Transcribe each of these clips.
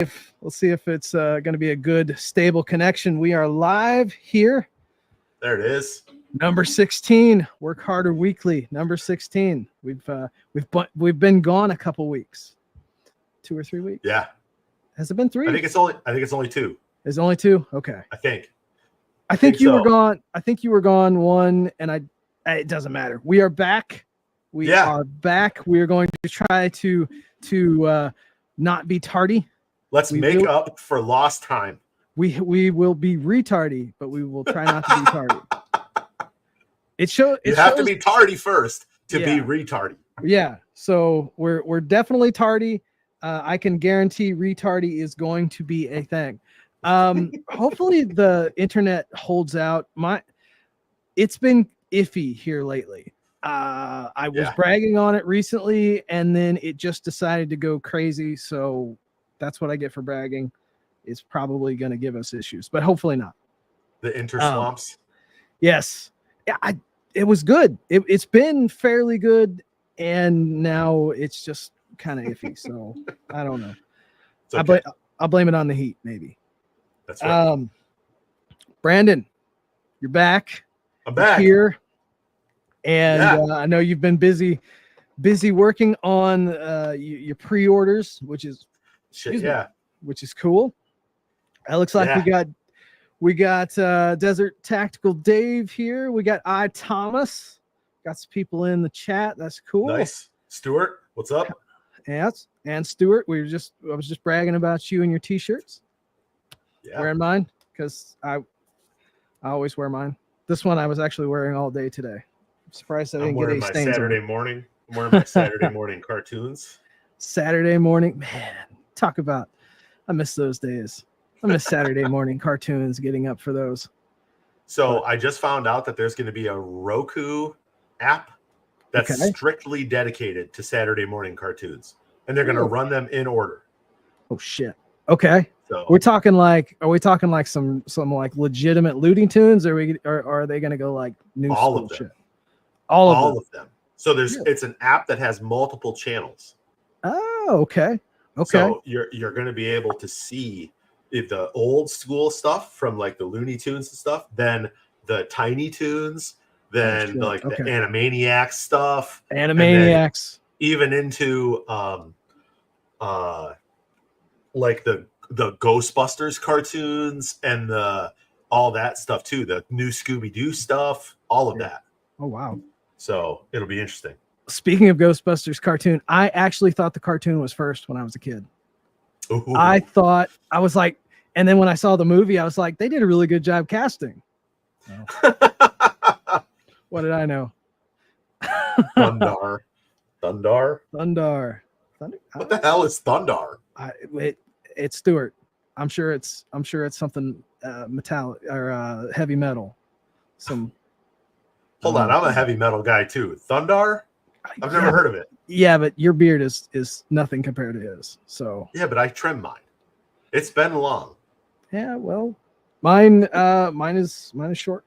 if it's going to be a good, stable connection. We are live here. There it is. Number 16. Work Harder Weekly. Number 16. We've been gone a couple weeks, 2 or 3 weeks. Yeah. Has it been 3? I think it's only 2. Is it only 2? Okay. I think you were gone. I think you were gone 1, and it doesn't matter. We are back. We are back. We are going to try to not be tardy. Let's make up for lost time. We will be retardy, but we will try not to be tardy. You have to be tardy first to be retardy. Yeah. So we're definitely tardy. I can guarantee retardy is going to be a thing. Hopefully the internet holds out. It's been iffy here lately. I was bragging on it recently, and then it just decided to go crazy. So that's what I get for bragging. It's probably going to give us issues, but hopefully not. The interswamps. Yes. Yeah. It was good. It's been fairly good, and now it's just kind of iffy. So I don't know. Okay. I'll blame it on the heat, maybe. That's right. Brandon, you're back. I'm back here, and I know you've been busy working on your pre-orders, which is cool. It looks like we got Desert Tactical Dave here. We got Thomas. Got some people in the chat. That's cool. Nice. Stuart, what's up? Yes, and Stuart, I was just bragging about you and your t-shirts. Yeah. Wearing mine because I always wear mine. This one I was actually wearing all day today. I'm surprised I didn't get any stains on it. I'm wearing my Saturday morning cartoons. Saturday morning, man. Talk about, I miss those days. I miss Saturday morning cartoons, getting up for those. So I just found out that there's going to be a Roku app that's strictly dedicated to Saturday morning cartoons, and they're going to run them in order. Oh shit. Okay. So are we talking like some like legitimate Looney Tunes, or are they going to go like new all school of them? Shit? All of them. So it's an app that has multiple channels. Oh, okay. So you're going to be able to see the old school stuff from like the Looney Tunes and stuff, then the Tiny Toons, then the Animaniacs stuff, even into like the Ghostbusters cartoons and all that stuff too, the new Scooby-Doo stuff, all of that. Oh wow. So it'll be interesting. Speaking of Ghostbusters cartoon, I actually thought the cartoon was first when I was a kid. Ooh. I was like, and then when I saw the movie, I was like, they did a really good job casting. Oh. What did I know? Thundar. What the hell is Thundar? It's Stuart. I'm sure it's something metallic or heavy metal. Hold on, I'm a heavy metal guy too. Thundar? I've never heard of it. Yeah, but your beard is nothing compared to his. So yeah, but I trim mine. It's been long. Yeah, well, mine is short.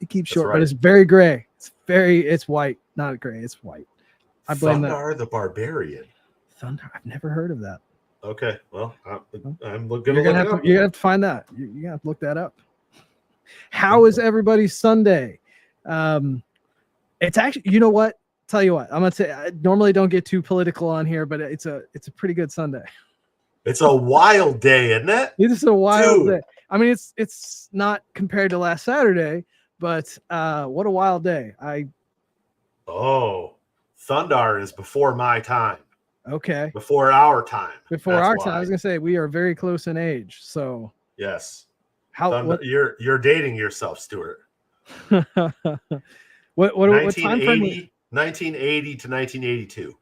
It keeps short, but it's very gray. It's white, not gray. It's white. I blame Thundar the Barbarian. Thunder. I've never heard of that. Okay, well, I'm looking. You're gonna have to find that. You have to look that up. How is everybody's Sunday? It's actually, you know what? Tell you what, I'm gonna say. I normally don't get too political on here, but it's a pretty good Sunday. It's a wild day, isn't it? It is a wild day. I mean, it's not compared to last Saturday, but what a wild day. Thundar is before my time. Okay. Before our time. I was gonna say we are very close in age. So yes. You're dating yourself, Stuart. what time frame? 1980 to 1982.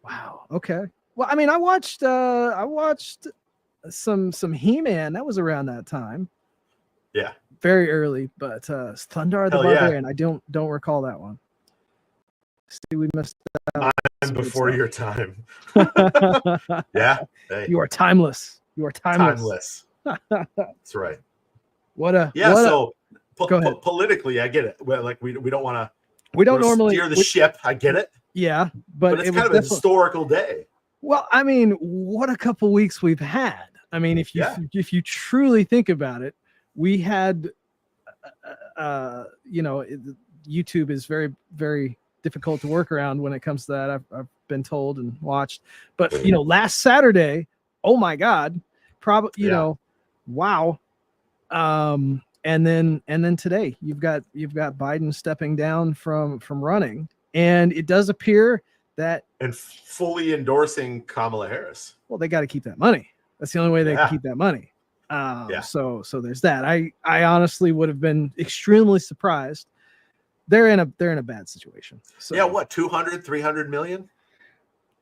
Wow. Okay. Well, I mean, I watched some He-Man. That was around that time. Yeah. Very early, but Thundar the Barbarian. I don't recall that one. See, we missed out. I'm before your time. Yeah. Hey. You are timeless. Timeless. That's right. So politically, I get it. Well, like we don't want to. We don't normally steer the ship. I get it. Yeah, but it's kind of a historical day. Well, I mean, what a couple weeks we've had. I mean, if you truly think about it, we had, YouTube is very, very difficult to work around when it comes to that. I've been told and watched, but last Saturday, oh my God, probably, wow. And then today you've got Biden stepping down from running, and it does appear that and fully endorsing Kamala Harris. Well, they got to keep that money. That's the only way they can keep that money. So there's that. I honestly would have been extremely surprised. They're in a bad situation. So yeah, what 200, 300 million?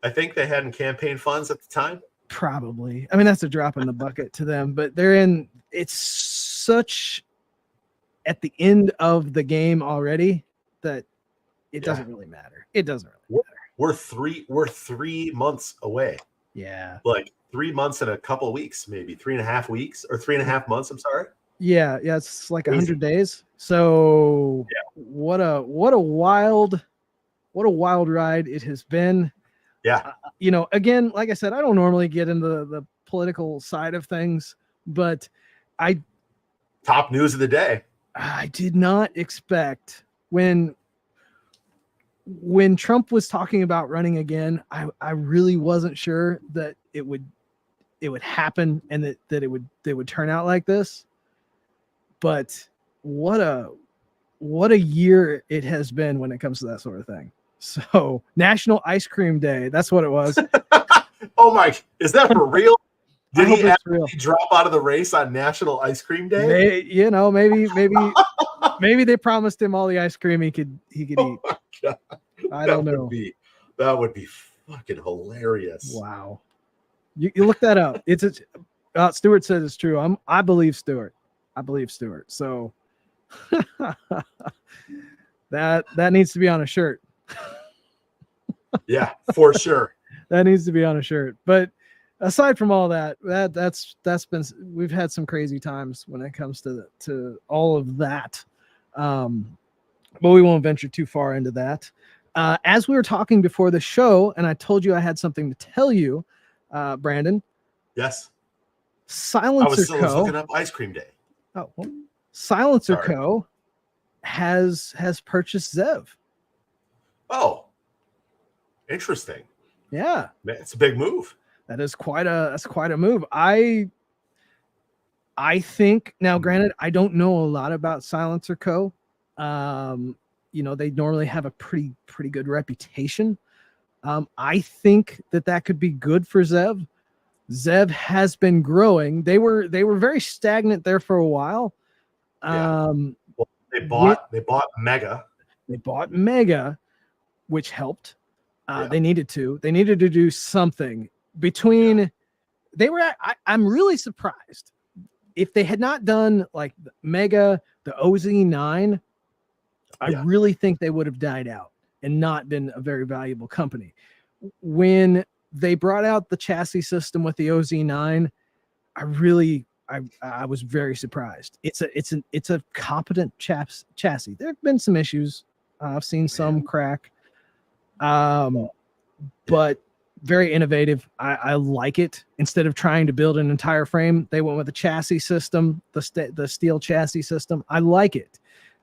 I think they had in campaign funds at the time. Probably. I mean, that's a drop in the bucket to them, but it's such at the end of the game already that it doesn't really matter. It doesn't really matter. We're 3 months away. Yeah. Like 3 months and a couple of weeks, maybe 3.5 weeks or 3.5 months. I'm sorry. Yeah. It's like 100 days. So what a wild ride it has been. Yeah. Again, like I said, I don't normally get into the political side of things, but top news of the day. I did not expect when Trump was talking about running again, I really wasn't sure that it would happen and that it would turn out like this. But what a year it has been when it comes to that sort of thing. So National Ice Cream Day, that's what it was. Oh my, is that for real? Did he actually drop out of the race on National Ice Cream Day? Maybe they promised him all the ice cream he could eat. Oh my God. I don't know. That would be fucking hilarious. Wow. You look that up. Stuart says it's true. I believe Stuart. So that needs to be on a shirt. Yeah, for sure. That needs to be on a shirt. But aside from all that's been, we've had some crazy times when it comes to all of that. But we won't venture too far into that. As we were talking before the show, and I told you I had something to tell you, Brandon. Yes. Silencer Co. I was looking up Ice Cream Day. Oh, well, Silencer Co. has purchased Zev. Oh, interesting. Yeah, it's a big move. That's quite a move. I think now, granted, I don't know a lot about Silencer Co. They normally have a pretty good reputation. I think that could be good for Zev. Zev has been growing. They were very stagnant there for a while. Well, they bought Mega. They bought Mega, which helped. They needed to do something between. I'm really surprised if they had not done like Mega, the OZ9. I really think they would have died out and not been a very valuable company. When they brought out the chassis system with the OZ9, I was very surprised. It's a competent chassis. There have been some issues. I've seen some crack, but very innovative. I like it. Instead of trying to build an entire frame, they went with the chassis system, the steel chassis system. I like it.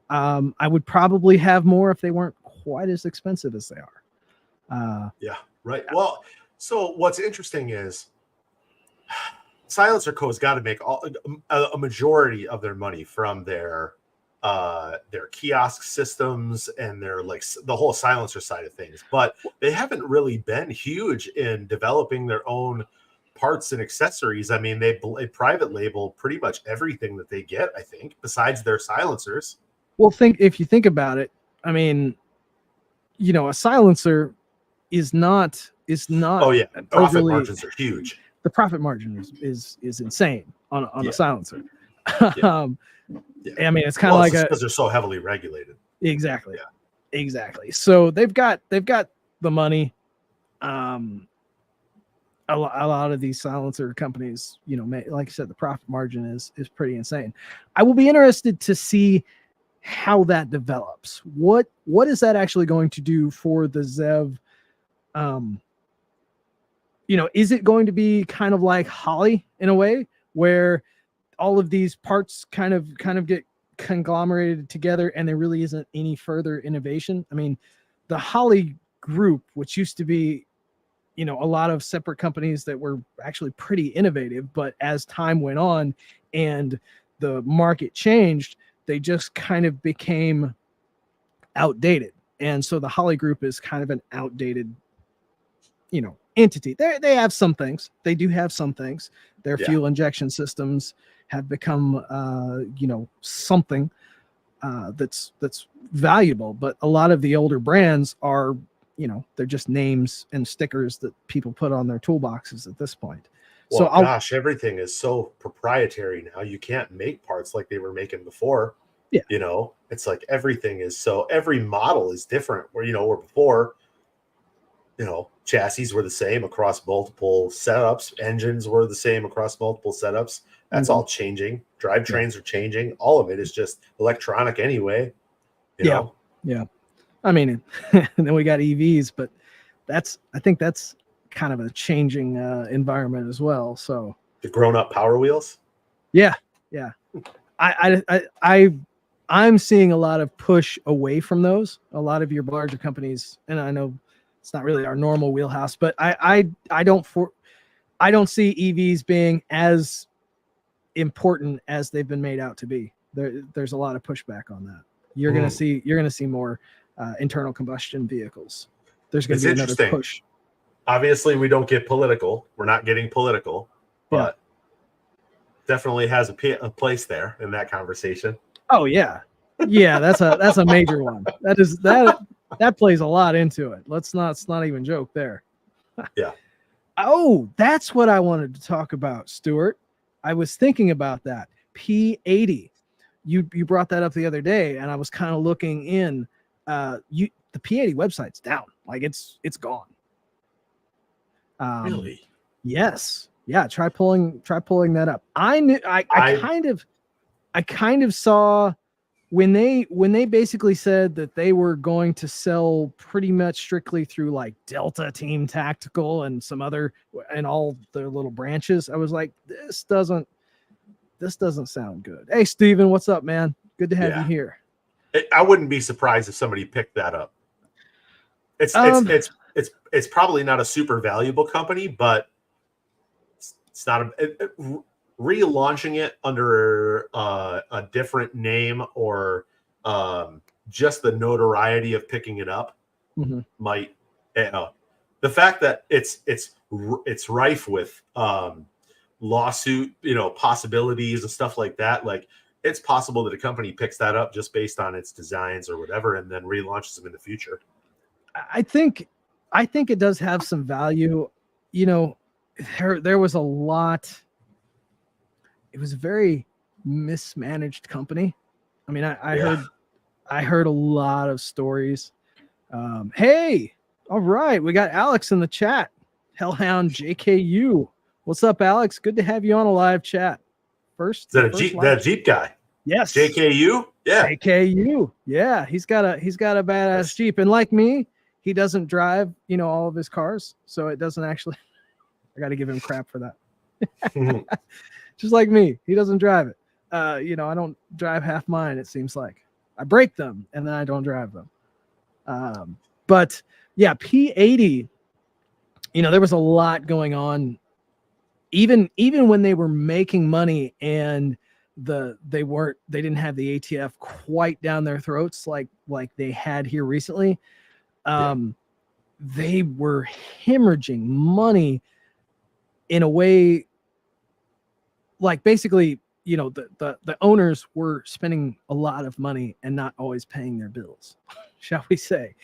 I would probably have more if they weren't quite as expensive as they are. Right. Well, so what's interesting is Silencer Co. has got to make a majority of their money from their kiosk systems and their the whole silencer side of things, but they haven't really been huge in developing their own parts and accessories. I mean, they private label pretty much everything that they get, I think, besides their silencers. Well, if you think about it, I mean, a silencer is not. Oh yeah, profit margins are huge. The profit margin is insane on a silencer. Yeah. I mean, it's kind of like because they're so heavily regulated. Exactly. Yeah. Exactly. So they've got the money. A lot of these silencer companies, like I said, the profit margin is pretty insane. I will be interested to see how that develops. What is that actually going to do for the Zev is it going to be kind of like Holley in a way where all of these parts kind of get conglomerated together and there really isn't any further innovation? I mean, the Holley group, which used to be, a lot of separate companies that were actually pretty innovative, but as time went on and the market changed, they just kind of became outdated. And so the Holley group is kind of an outdated, entity. They have some things. They do have some things. Their fuel injection systems have become, something that's valuable. But a lot of the older brands are, they're just names and stickers that people put on their toolboxes at this point. Well, so gosh, everything is so proprietary now. You can't make parts like they were making before. Yeah. It's like everything is so, every model is different where, where before, chassis were the same across multiple setups. Engines were the same across multiple setups. That's all changing. Drivetrains are changing. All of it is just electronic anyway. Yeah. I mean, and then we got EVs, but I think that's kind of a changing environment as well. So the grown-up Power Wheels. Yeah. I'm seeing a lot of push away from those. A lot of your larger companies, and I know it's not really our normal wheelhouse, but I don't see EVs being as important as they've been made out to be. There's a lot of pushback on that. You're gonna see more internal combustion vehicles. There's gonna be another push. Obviously, we don't get political. We're not getting political, but definitely has a place there in that conversation. Oh yeah, that's a major one. That plays a lot into it. Let's not even joke there. Yeah. Oh, that's what I wanted to talk about, Stuart. I was thinking about that. P80. You brought that up the other day, and I was kind of looking in. The P80 website's down. Like it's gone. Really? Yes. Yeah. Try pulling that up. I kind of saw when they basically said that they were going to sell pretty much strictly through like Delta Team Tactical and some other and all their little branches. I was like, this doesn't sound good. Hey, Steven, what's up, man? Good to have you here. I wouldn't be surprised if somebody picked that up. It's probably not a super valuable company, but it's not relaunching it under a different name or just the notoriety of picking it up might. The fact that it's rife with lawsuit, possibilities and stuff like that. Like it's possible that a company picks that up just based on its designs or whatever, and then relaunches them in the future. I think it does have some value. There was a lot. It was a very mismanaged company. I mean, I heard a lot of stories. Hey, all right, we got Alex in the chat. Hellhound JKU. What's up, Alex? Good to have you on a live chat. Is that Jeep guy? Yes. JKU? Yeah. JKU. Yeah, he's got a badass Jeep. And like me, he doesn't drive, all of his cars. So it doesn't actually I got to give him crap for that. Just like me, he doesn't drive it. I don't drive half mine, it seems like. I break them and then I don't drive them. But yeah, P80, there was a lot going on. Even when they were making money and they didn't have the ATF quite down their throats like they had here recently. They were hemorrhaging money in a way, like basically, the owners were spending a lot of money and not always paying their bills, shall we say,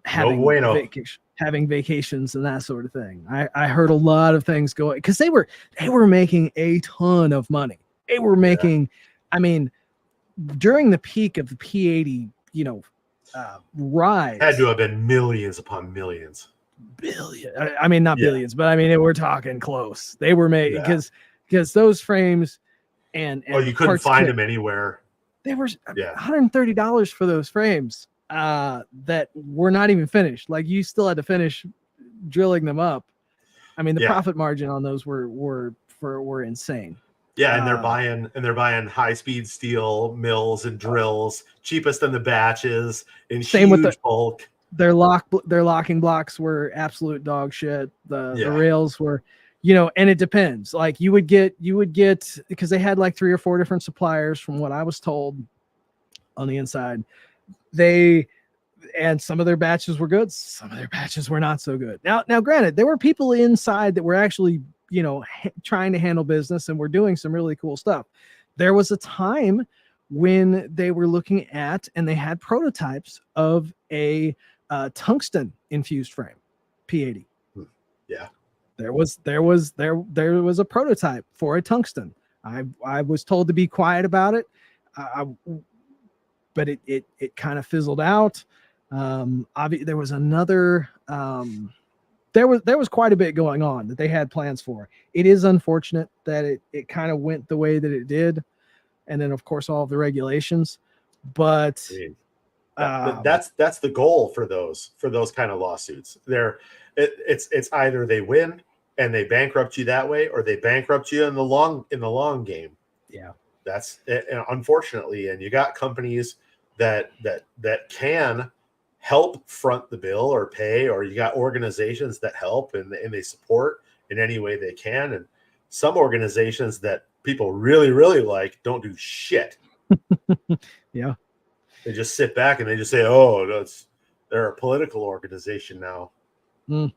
having vacations and that sort of thing. I heard a lot of things going because they were making a ton of money. They were making, I mean, during the peak of the P80, rise had to have been millions upon millions. Billion. I mean, not billions, but I mean, we're talking close. They were made because those frames and you couldn't find them anywhere. They were $130 for those frames that were not even finished. Like you still had to finish drilling them up. I mean, the profit margin on those were insane. Yeah, and they're buying high speed steel mills and drills, cheapest in the batches in huge bulk. Their locking blocks were absolute dog shit. The rails were, and it depends. Like you would get because they had like 3 or 4 different suppliers from what I was told on the inside. And some of their batches were good, some of their batches were not so good. Now granted, there were people inside that were actually, trying to handle business and were doing some really cool stuff. There was a time when they were looking at and they had prototypes of a tungsten infused frame P80. Yeah. There was a prototype for a tungsten. I was told to be quiet about it. But it kind of fizzled out. There was another, there was quite a bit going on that they had plans for. It is unfortunate that it kind of went the way that it did. And then of course, all of the regulations, but that's the goal for those kind of lawsuits. It's either they win and they bankrupt you that way, or they bankrupt you in the long game. Yeah. That's unfortunately, and you got companies that can help front the bill or pay, or you got organizations that help and they support in any way they can. And some organizations that people really, really like don't do shit. Yeah. They just sit back and they just say, oh, they're a political organization now. Mm.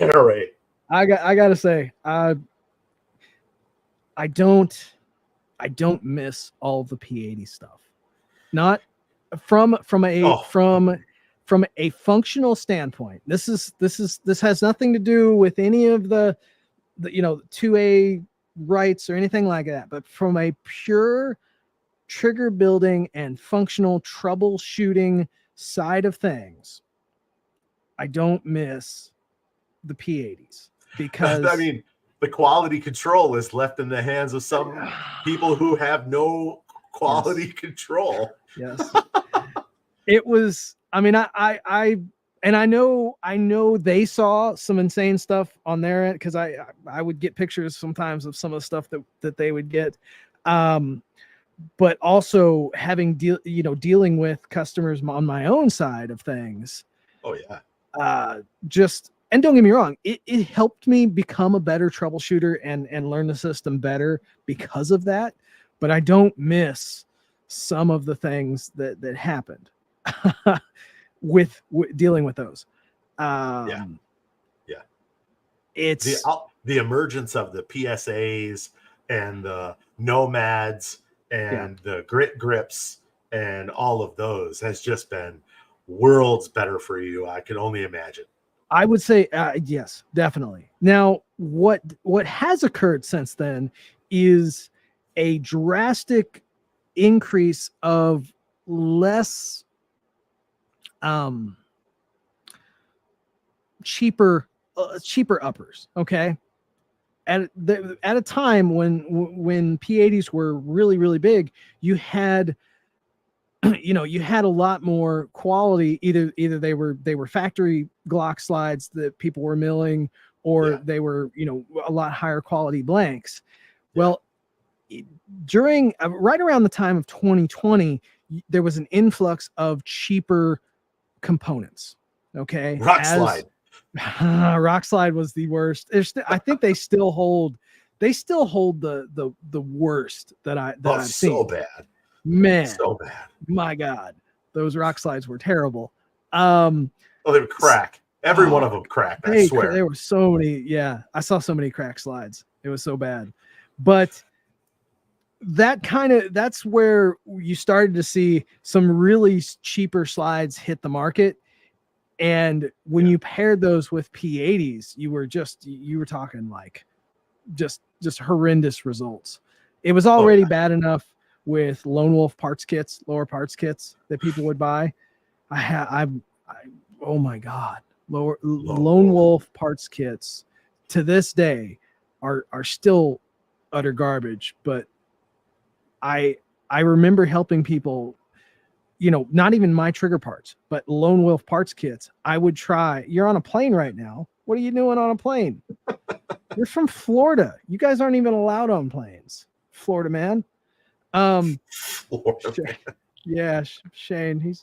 All right. I gotta say, I don't miss all the P80 stuff. Not from a functional standpoint. This has nothing to do with any of the 2A rights or anything like that. But from a pure trigger building and functional troubleshooting side of things, I don't miss the P80s because I mean, the quality control is left in the hands of some people who have no quality control. Yes. It was, I mean, I know they saw some insane stuff on their end, because I would get pictures sometimes of some of the stuff that they would get. But also having dealing with customers on my own side of things. Oh yeah. And don't get me wrong, it helped me become a better troubleshooter and learn the system better because of that. But I don't miss some of the things that happened with dealing with those. Yeah. It's the emergence of the PSAs and the Nomads and the Grit Grips and all of those has just been worlds better for you. I can only imagine. I would say yes, definitely. Now, what has occurred since then is a drastic increase of less cheaper uppers. Okay. At a time when P80s were really, really big, you had a lot more quality. Either they were factory Glock slides that people were milling, or they were, a lot higher quality blanks. Yeah. Well, during right around the time of 2020, there was an influx of cheaper components. Okay. Rock slide was the worst. I think they still hold the worst that I've seen. So bad. Man, so bad. My God, those rock slides were terrible. They would crack. Every one of them cracked. I swear. There were so many. Yeah, I saw so many crack slides. It was so bad. But that's where you started to see some really cheaper slides hit the market. And when you paired those with P80s, you were talking like just horrendous results. It was already bad enough with Lone Wolf parts kits, lower parts kits that people would buy. Oh my God, Lone Wolf parts kits to this day are still utter garbage. But I remember helping people not even my trigger parts, but Lone Wolf parts kits. I would try. You're on a plane right now. What are you doing on a plane? You're from Florida. You guys aren't even allowed on planes. Florida man. Florida man. Yeah, Shane. He's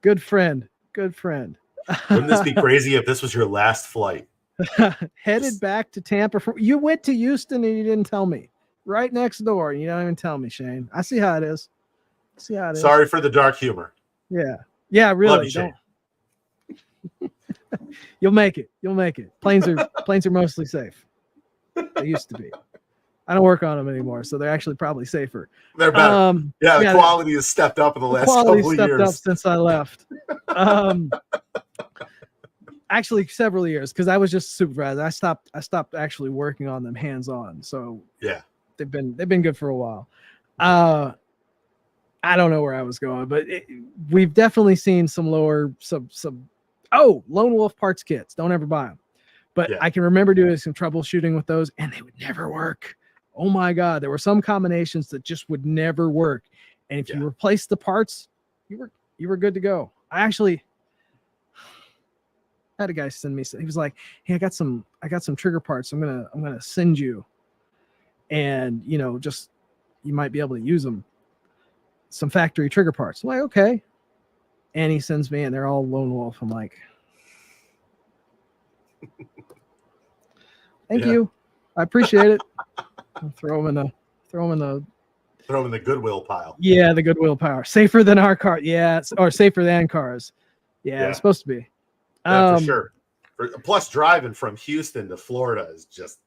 good friend. Good friend. Wouldn't this be crazy if this was your last flight? Headed back to Tampa. You went to Houston and you didn't tell me. Right next door. You don't even tell me, Shane. I see how it is. Sorry for the dark humor. Yeah. Yeah, really. Love you, Shane. You'll make it. You'll make it. Planes are mostly safe. They used to be. I don't work on them anymore, so they're actually probably safer. They're better. The quality has stepped up in the last couple of years. Stepped up since I left. Actually, several years, because I was just supervisor. I stopped actually working on them hands on. So yeah, they've been good for a while. I don't know where I was going, but we've definitely seen some lower Lone Wolf parts kits. Don't ever buy them. But I can remember doing some troubleshooting with those, and they would never work. Oh my God, there were some combinations that just would never work. And if you replace the parts, you were good to go. I actually had a guy send me. He was like, "Hey, I got some trigger parts. I'm gonna send you, and just you might be able to use them. Some factory trigger parts." I'm like, okay. And he sends me, and they're all Lone Wolf. I'm like, thank you, I appreciate it. I'll throw them in the Goodwill pile. Yeah, the Goodwill pile. Safer than our car. Yeah, or safer than cars. Yeah, it's supposed to be. Yeah, for sure. Plus, driving from Houston to Florida is just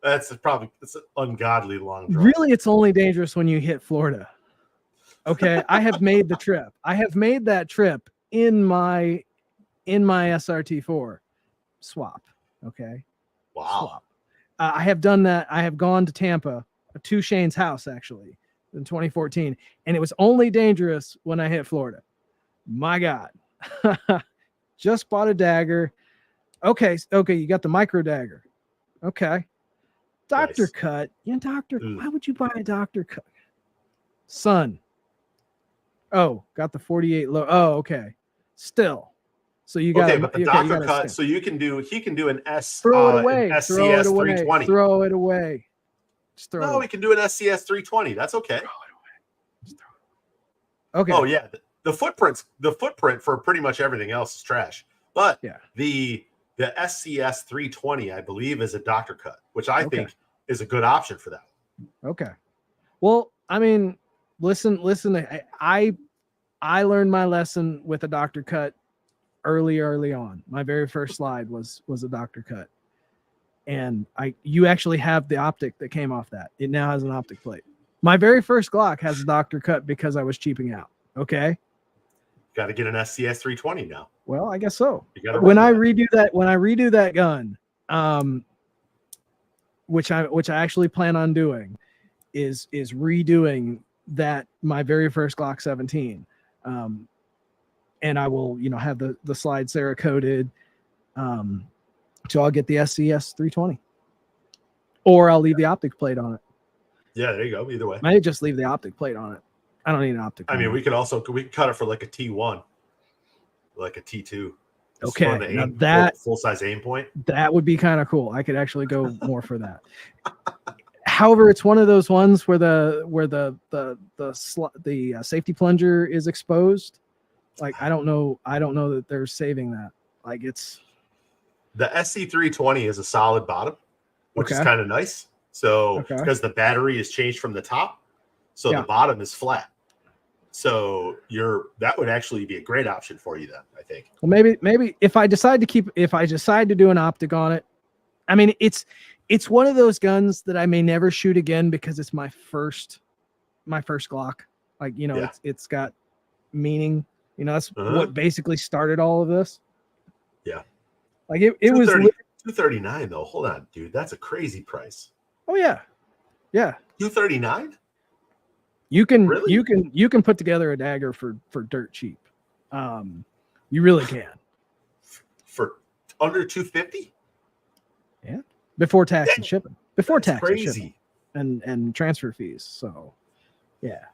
it's an ungodly long drive. Really, it's only dangerous when you hit Florida. Okay, I have made the trip. I have made that trip in my SRT4 swap. Okay. Wow. Swap. I have done that. I have gone to Tampa, to Shane's house actually in 2014, and it was only dangerous when I hit Florida. My God. Just bought a dagger. Okay, you got the micro dagger. Okay. Doctor cut. Yeah, why would you buy a doctor cut? Son. Oh, got the 48 low. Oh, okay. Still. So you got but the doctor cut. So he can do an throw it away. An SCS 320. Throw it away. No, we can do an SCS 320. That's okay. Throw it away. Just throw it away. Okay. Oh yeah, the footprint for pretty much everything else is trash. But the SCS 320, I believe, is a doctor cut, which I think is a good option for that. Okay. Well, I mean, listen. I learned my lesson with a doctor cut early on. My very first slide was a doctor cut, and you actually have the optic that came off that. It now has an optic plate. My very first Glock has a doctor cut because I was cheaping out. Okay. Got to get an SCS 320 now. Well, I guess so. When I redo that gun, which I actually plan on doing, is redoing that my very first Glock 17, and I will have the slide Cerakoted, so I'll get the SCS 320, or I'll leave the optic plate on it. Yeah, there you go. Either way, I might just leave the optic plate on it. I don't need an optic. I mean, we could cut it for like a T1, like a T2. Okay, now that full size aim point. That would be kind of cool. I could actually go more for that. However, it's one of those ones where the safety plunger is exposed. Like I don't know that they're saving that. Like it's the SC320 is a solid bottom, which is kind of nice. So because the battery is changed from the top, so the bottom is flat. So that would actually be a great option for you then, I think. Well, maybe if I decide to do an optic on it, I mean it's one of those guns that I may never shoot again because it's my first Glock. Like, it's got meaning. That's what basically started all of this. Yeah. Like it was $239 though. Hold on, dude. That's a crazy price. Oh yeah. Yeah. $239? You can put together a dagger for dirt cheap. You really can. For under $250? Yeah. Before tax and shipping. That's crazy. And shipping and transfer fees. So yeah.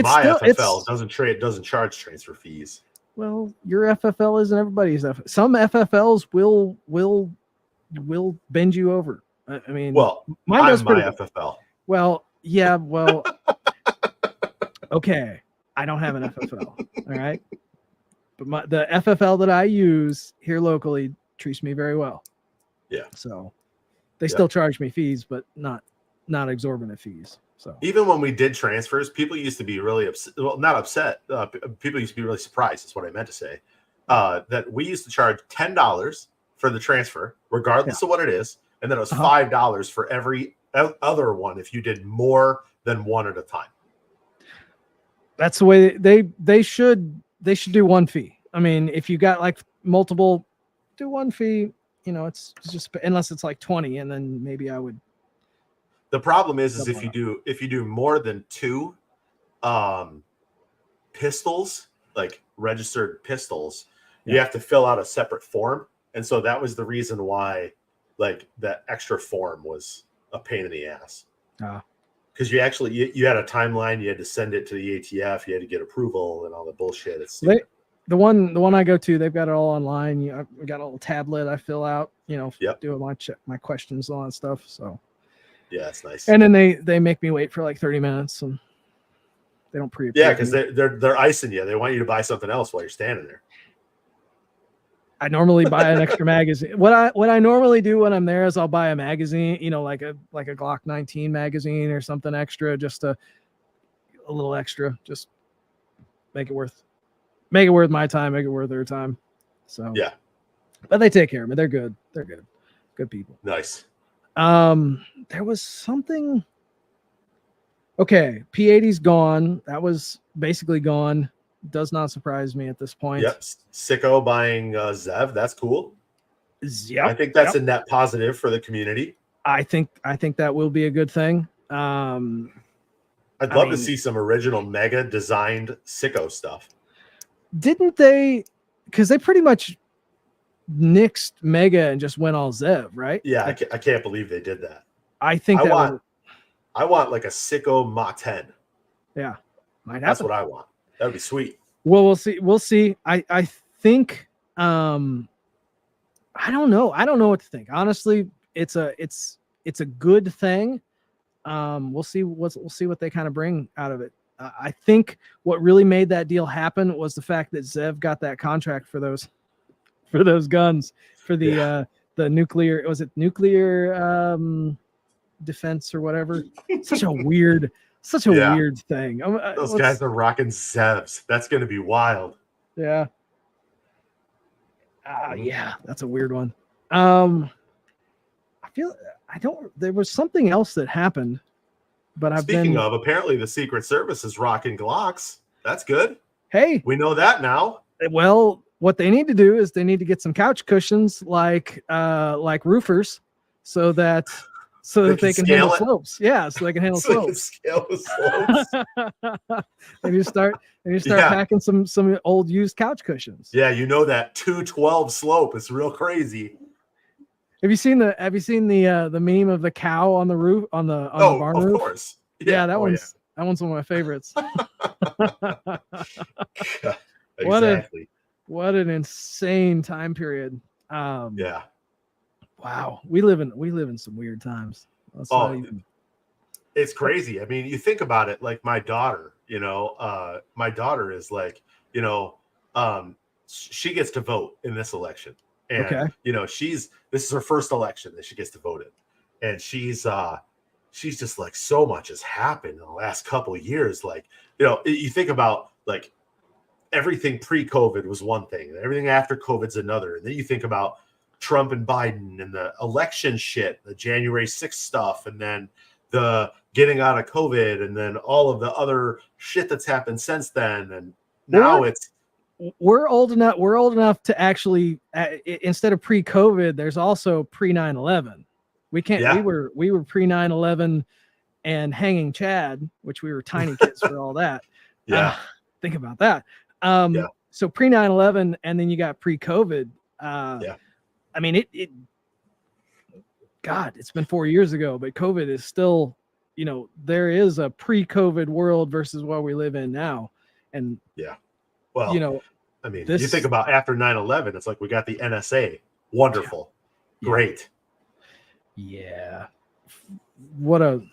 My FFL doesn't charge transfer fees. Well, your FFL isn't everybody's. Some FFLs will bend you over. I mean, well, mine does my FFL. Well, yeah, well, okay. I don't have an FFL. All right. But the FFL that I use here locally treats me very well. Yeah. So they still charge me fees, but not exorbitant fees. So even when we did transfers, people used to be really upset. Well, not upset. People used to be really surprised. Is what I meant to say. That we used to charge $10 for the transfer, regardless of what it is, and then it was $5 for every other one if you did more than one at a time. That's the way they should do one fee. I mean, if you got like multiple, do one fee. You know, it's just unless it's like 20, and then maybe I would. The problem is if you do more than 2 pistols, like registered pistols, you have to fill out a separate form, and so that was the reason why, like, that extra form was a pain in the ass. Because you actually you had a timeline, you had to send it to the ATF, you had to get approval and all the bullshit. It's the one I go to, they've got it all online. I got a little tablet I fill out, doing my questions and all that stuff. So yeah, it's nice. And then they make me wait for like 30 minutes, and they don't pre-approve. Yeah, because they're icing you. They want you to buy something else while you're standing there. I normally buy an extra magazine. What I normally do when I'm there is I'll buy a magazine, like a Glock 19 magazine or something extra, just a little extra, just make it worth my time, make it worth their time. So yeah, but they take care of me. They're good. They're good people. Nice. There was something. Okay, P80's gone. That was basically gone. Does not surprise me at this point. Yep. Sicko buying Zev. That's cool. Yep. I think that's a net positive for the community. I think that will be a good thing. I'd love to see some original Mega designed Sicko stuff. Didn't they? Because they pretty much nixed Mega and just went all Zev, right? Yeah, I can't believe they did that. I think I want like a Sicko Mach 10. Yeah, might happen. That's what I want. That'd be sweet. Well, we'll see. I think I don't know. I don't know what to think. Honestly, it's a good thing. We'll see what they kind of bring out of it. I think what really made that deal happen was the fact that Zev got that contract for those guns for the nuclear. Was it nuclear defense or whatever? Such a weird thing. Those guys are rocking Zevs. That's going to be wild. Yeah. Yeah, that's a weird one. There was something else that happened, but Speaking of, apparently the Secret Service is rocking Glocks. That's good. Hey, we know that now. Well, what they need to do is they need to get some couch cushions like roofers so that they can handle slopes. Yeah, so they can handle slopes. Scale the slopes. and you start packing some old used couch cushions. Yeah, that 212 slope is real crazy. Have you seen the meme of the cow on the roof on the barn roof? Of course. Yeah, that one's one of my favorites. Exactly. What an insane time period. Yeah. Wow, we live in some weird times. It's crazy. I mean, you think about it. Like my daughter, my daughter is like, she gets to vote in this election, and this is her first election that she gets to vote in, and she's just like, so much has happened in the last couple of years. Like, you think about like everything pre-COVID was one thing, and everything after COVID's another, and then you think about Trump and Biden and the election shit, the January 6th stuff, and then the getting out of COVID, and then all of the other shit that's happened since then. And now we're old enough to actually, instead of pre-COVID, there's also pre 9/11. We can't. Yeah. We were pre 9/11 and hanging Chad, which we were tiny kids for all that. Yeah, think about that. So pre 9/11, and then you got pre-COVID. I mean, God, it's been 4 years ago, but COVID is still there is a pre-COVID world versus what we live in now. And yeah, well, I mean, you think about after 9/11, it's like we got the NSA. Wonderful. Yeah. Great. Yeah. What do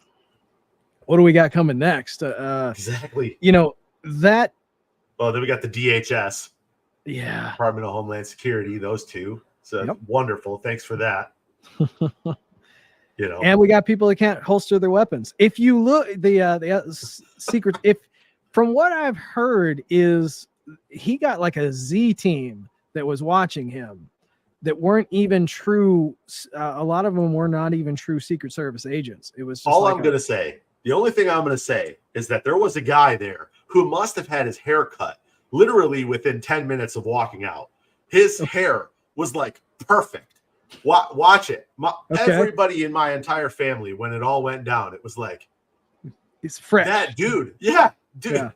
we got coming next? Exactly. That. Well, then we got the DHS. Yeah. Department of Homeland Security, those two. So wonderful. Thanks for that. And we got people that can't holster their weapons. If you look the secret, from what I've heard is he got like a Z team that was watching him that weren't even true. A lot of them were not even true Secret Service agents. It was just all I'm going to say. The only thing I'm going to say is that there was a guy there who must have had his hair cut literally within 10 minutes of walking out. His hair was like perfect. Watch it. Everybody in my entire family, when it all went down, it was like, he's fresh. That dude. Yeah, dude.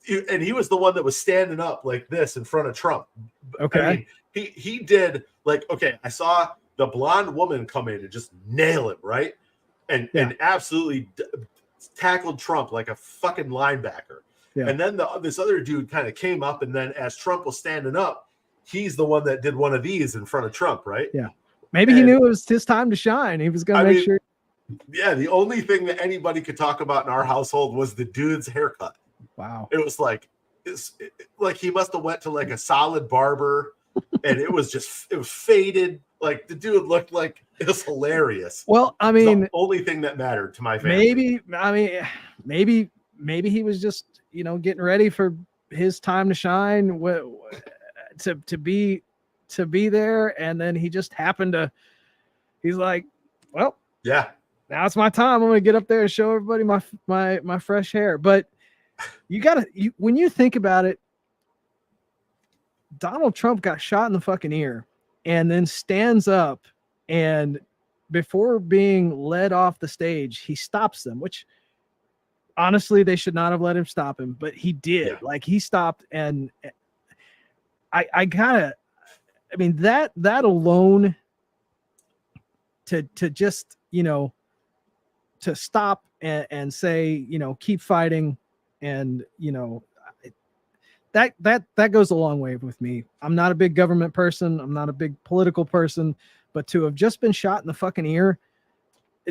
Yeah. And he was the one that was standing up like this in front of Trump. Okay. I mean, he did like, okay, I saw the blonde woman come in and just nail him, right? And absolutely tackled Trump like a fucking linebacker. Yeah. And then this other dude kind of came up, and then as Trump was standing up, he's the one that did one of these in front of Trump, right? Yeah. Maybe he knew it was his time to shine. He was going to make sure. Yeah, the only thing that anybody could talk about in our household was the dude's haircut. Wow. It was like, like he must have went to like a solid barber, and it was faded. Like the dude looked like it was hilarious. Well, I mean, the only thing that mattered to my family. Maybe he was just, getting ready for his time to shine, to be there, and then he just happened to. He's like, well, yeah, now it's my time. I'm gonna get up there and show everybody my fresh hair. But when you think about it, Donald Trump got shot in the fucking ear and then stands up, and before being led off the stage, he stops them, which honestly they should not have let him stop him, but he did. Yeah. Like he stopped, and I mean that alone to just to stop and say keep fighting, and that goes a long way with me. I'm not a big government person. I'm not a big political person, but to have just been shot in the fucking ear,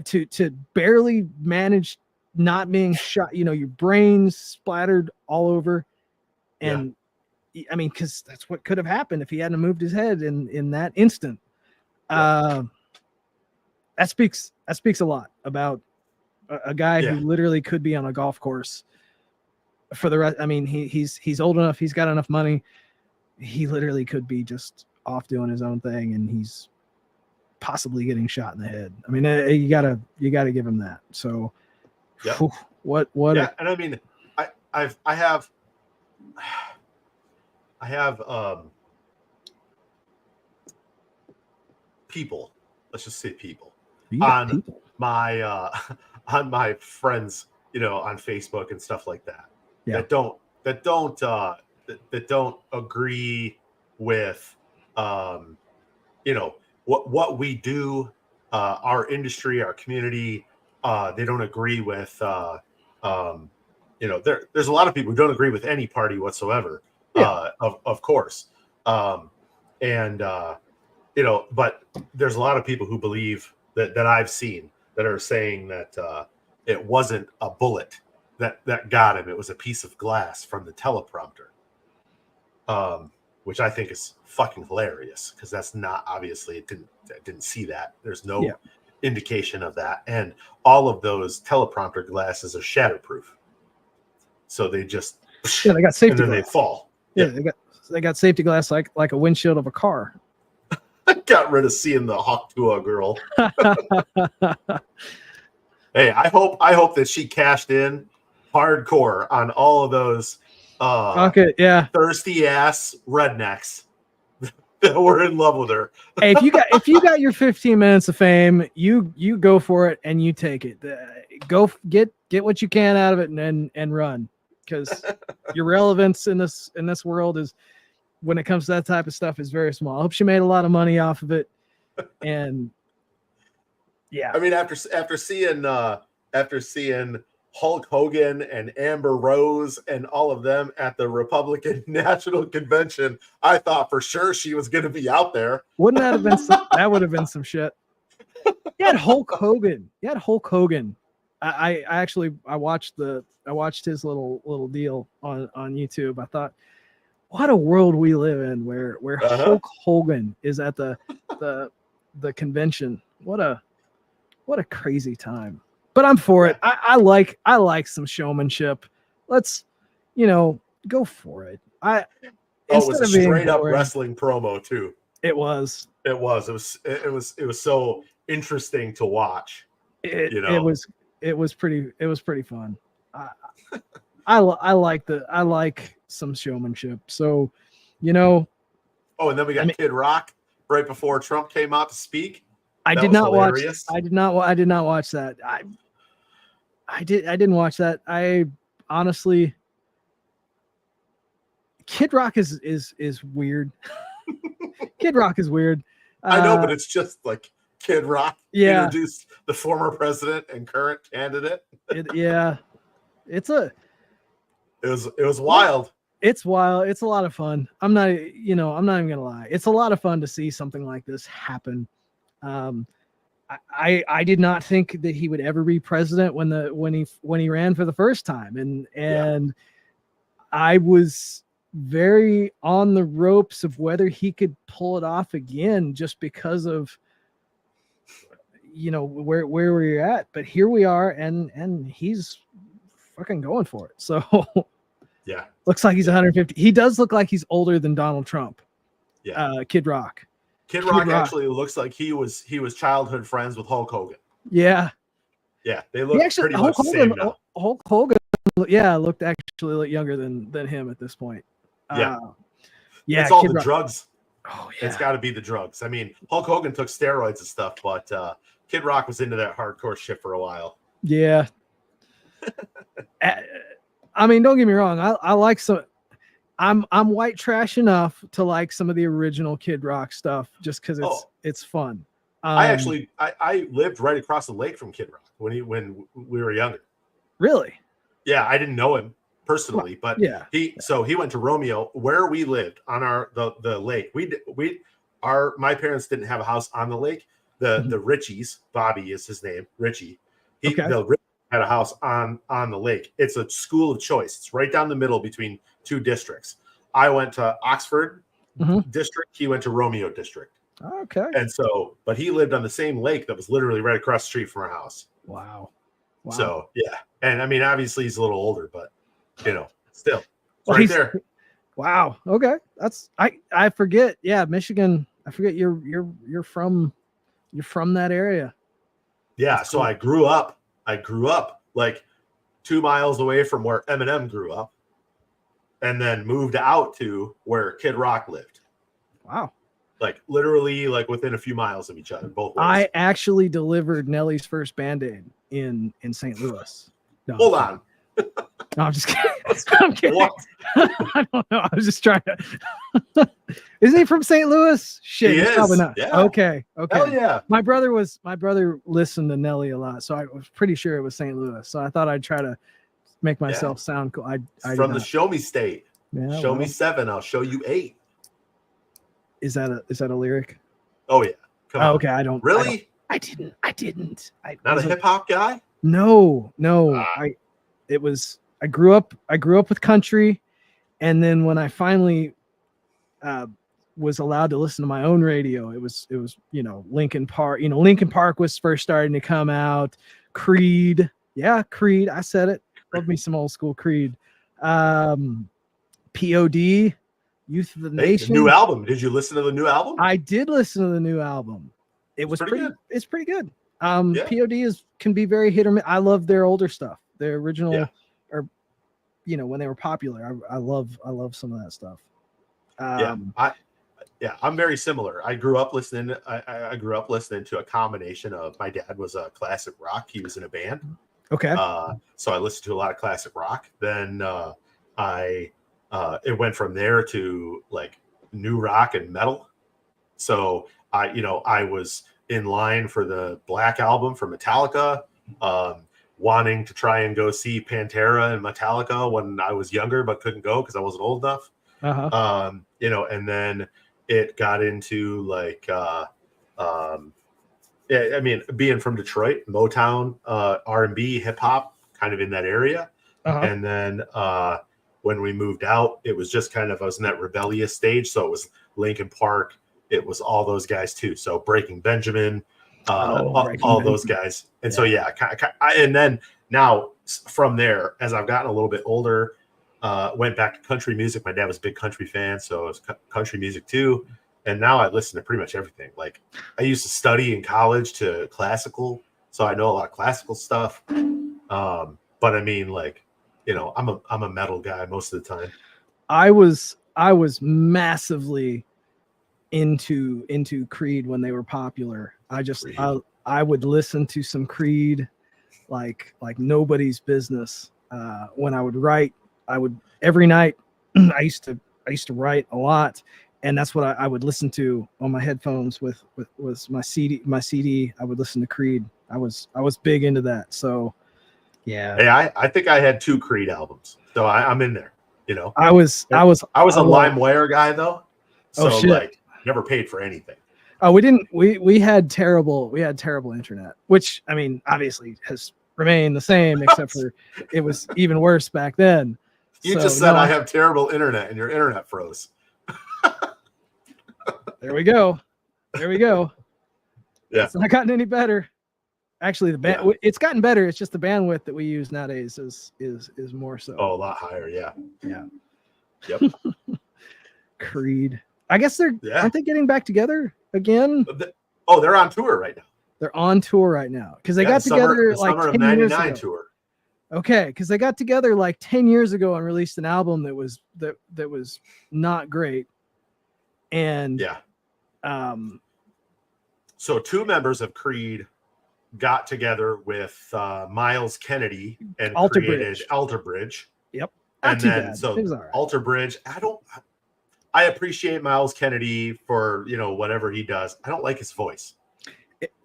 to barely manage not being shot, your brains splattered all over. And I mean, cause that's what could have happened if he hadn't moved his head in that instant. That speaks a lot about a guy who literally could be on a golf course for the rest. I mean, he's old enough. He's got enough money. He literally could be just off doing his own thing, and he's possibly getting shot in the head. I mean, you gotta give him that. So, what? Yeah, and I mean, I have people. Let's just say people on my friends, on Facebook and stuff like that. Yeah. That don't agree with what we do, our industry, our community. They don't agree with there's a lot of people who don't agree with any party whatsoever. Of course. But there's a lot of people who believe that I've seen that are saying that it wasn't a bullet that got him. It was a piece of glass from the teleprompter, which I think is fucking hilarious, because that's not, obviously I didn't see that. There's no indication of that. And all of those teleprompter glasses are shatterproof. So they just, they got safety and then glass. They fall. Yeah. They got safety glass like a windshield of a car. I got rid of seeing the Hawktua girl. Hey, I hope that she cashed in hardcore on all of those thirsty ass rednecks that were in love with her. Hey, if you got your 15 minutes of fame, you go for it and you take it. Go get what you can out of it and run, because your relevance in this world is, when it comes to that type of stuff, is very small. I hope she made a lot of money off of it. And I mean, after seeing after seeing Hulk Hogan and Amber Rose and all of them at the Republican National Convention, I thought for sure she was going to be out there. Wouldn't that have been that would have been some shit. You had Hulk Hogan. I actually watched his little deal on YouTube. I thought, what a world we live in where Hulk Hogan is at the convention. What a crazy time. But I'm for it. I like some showmanship. Let's, go for it. It was a straight up wrestling promo too. It was so interesting to watch. It was pretty fun. I like some showmanship. So, Oh, and then we got Kid Rock right before Trump came out to speak. I did not watch that. I didn't watch that. I honestly, Kid Rock is weird. Kid Rock is weird. I know, but it's just like Kid Rock introduced the former president and current candidate. It was wild. It's wild. It's a lot of fun. I'm not even gonna lie. It's a lot of fun to see something like this happen. I did not think that he would ever be president when he ran for the first time, and I was very on the ropes of whether he could pull it off again, just because of where we're at. But here we are, and he's fucking going for it. So yeah, looks like he's 150. He does look like he's older than Donald Trump. Yeah, Kid Rock. Kid Rock actually looks like he was childhood friends with Hulk Hogan. Yeah, they look pretty much the same now. Hulk Hogan, looked actually younger than him at this point. It's all the drugs. Oh yeah, it's got to be the drugs. I mean, Hulk Hogan took steroids and stuff, but Kid Rock was into that hardcore shit for a while. Yeah. I mean, don't get me wrong. I like some. I'm white trash enough to like some of the original Kid Rock stuff just because it's fun. I lived right across the lake from Kid Rock when we were younger. Really? Yeah, I didn't know him personally, but he went to Romeo where we lived on the lake. My parents didn't have a house on the lake. The Richies, Bobby is his name, Richie. The Richie had a house on the lake. It's a school of choice. It's right down the middle between two districts. I went to Oxford district. He went to Romeo district. Okay. And so, but he lived on the same lake that was literally right across the street from our house. Wow. So yeah. And I mean, obviously he's a little older, but still right there. Wow. Okay. I forget. Yeah. Michigan. I forget you're from that area. Yeah. That's so cool. I grew up like 2 miles away from where Eminem grew up, and then moved out to where Kid Rock lived. Wow. Like literally like within a few miles of each other, both ways. I actually delivered Nelly's first Band-Aid in St. Louis. No, Hold on. No, I'm just kidding. I'm kidding. What? I don't know. I was just trying to. Isn't he from St. Louis? Shit, he's probably not. Yeah. Okay. Hell yeah. My brother listened to Nelly a lot, so I was pretty sure it was St. Louis. So I thought I'd try to make myself sound cool. I from the Show Me State. Yeah, show me 7, I'll show you 8. Is that a lyric? Oh yeah. Come on. Okay, I don't really. I didn't. Not a hip hop guy. No. I grew up with country, and then when I finally was allowed to listen to my own radio, it was Linkin Park. Linkin Park was first starting to come out. Creed. I said it. Love me some old school Creed. POD, Youth of the Nation. The new album. Did you listen to the new album? I did listen to the new album. It was pretty good. It's pretty good. POD can be very hit or miss. I love their older stuff. Their original, or when they were popular. I love some of that stuff. I'm very similar. I grew up listening. I grew up listening to a combination of, my dad was a classic rock. He was in a band. Okay. So I listened to a lot of classic rock. Then it went from there to like new rock and metal. So I was in line for the Black album from Metallica. wanting to try and go see Pantera and Metallica when I was younger, but couldn't go because I wasn't old enough. You know, and then it got into like, I mean, being from Detroit, Motown, R&B, hip hop, kind of in that area. And then when we moved out, it was just kind of, I was in that rebellious stage. So it was Linkin Park. It was all those guys too. So Breaking Benjamin, all those guys. And so, yeah, and then now from there, as I've gotten a little bit older, went back to country music. My dad was a big country fan, so it was country music too. And now I listen to pretty much everything. Like I used to study in college to classical, so I know a lot of classical stuff. But I mean, like, you know, I'm a metal guy most of the time. I was massively into Creed when they were popular. I would listen to some Creed like nobody's business. When I would write, every night I used to write a lot, and that's what I would listen to on my headphones with my CD. I would listen to Creed. I was big into that. So yeah. Hey, I think I had 2 Creed albums, so I'm in there. You know, I was a LimeWire guy though, so like never paid for anything. Oh, we had terrible internet, which I mean obviously has remained the same, except for it was even worse back then. You just said I have terrible internet and your internet froze. There we go. Yeah, it's not gotten any better. Actually, it's gotten better. It's just the bandwidth that we use nowadays is more so. Oh, a lot higher. Yeah. Yep. Creed. I guess aren't they getting back together again? They're on tour right now. They're on tour right now because they got together like summer of 99 tour. Okay, because they got together like 10 years ago and released an album that was not great. And so 2 members of Creed got together with Miles Kennedy and created Alter Bridge. Yep. And then Alter Bridge, I appreciate Miles Kennedy for, you know, whatever he does. I don't like his voice.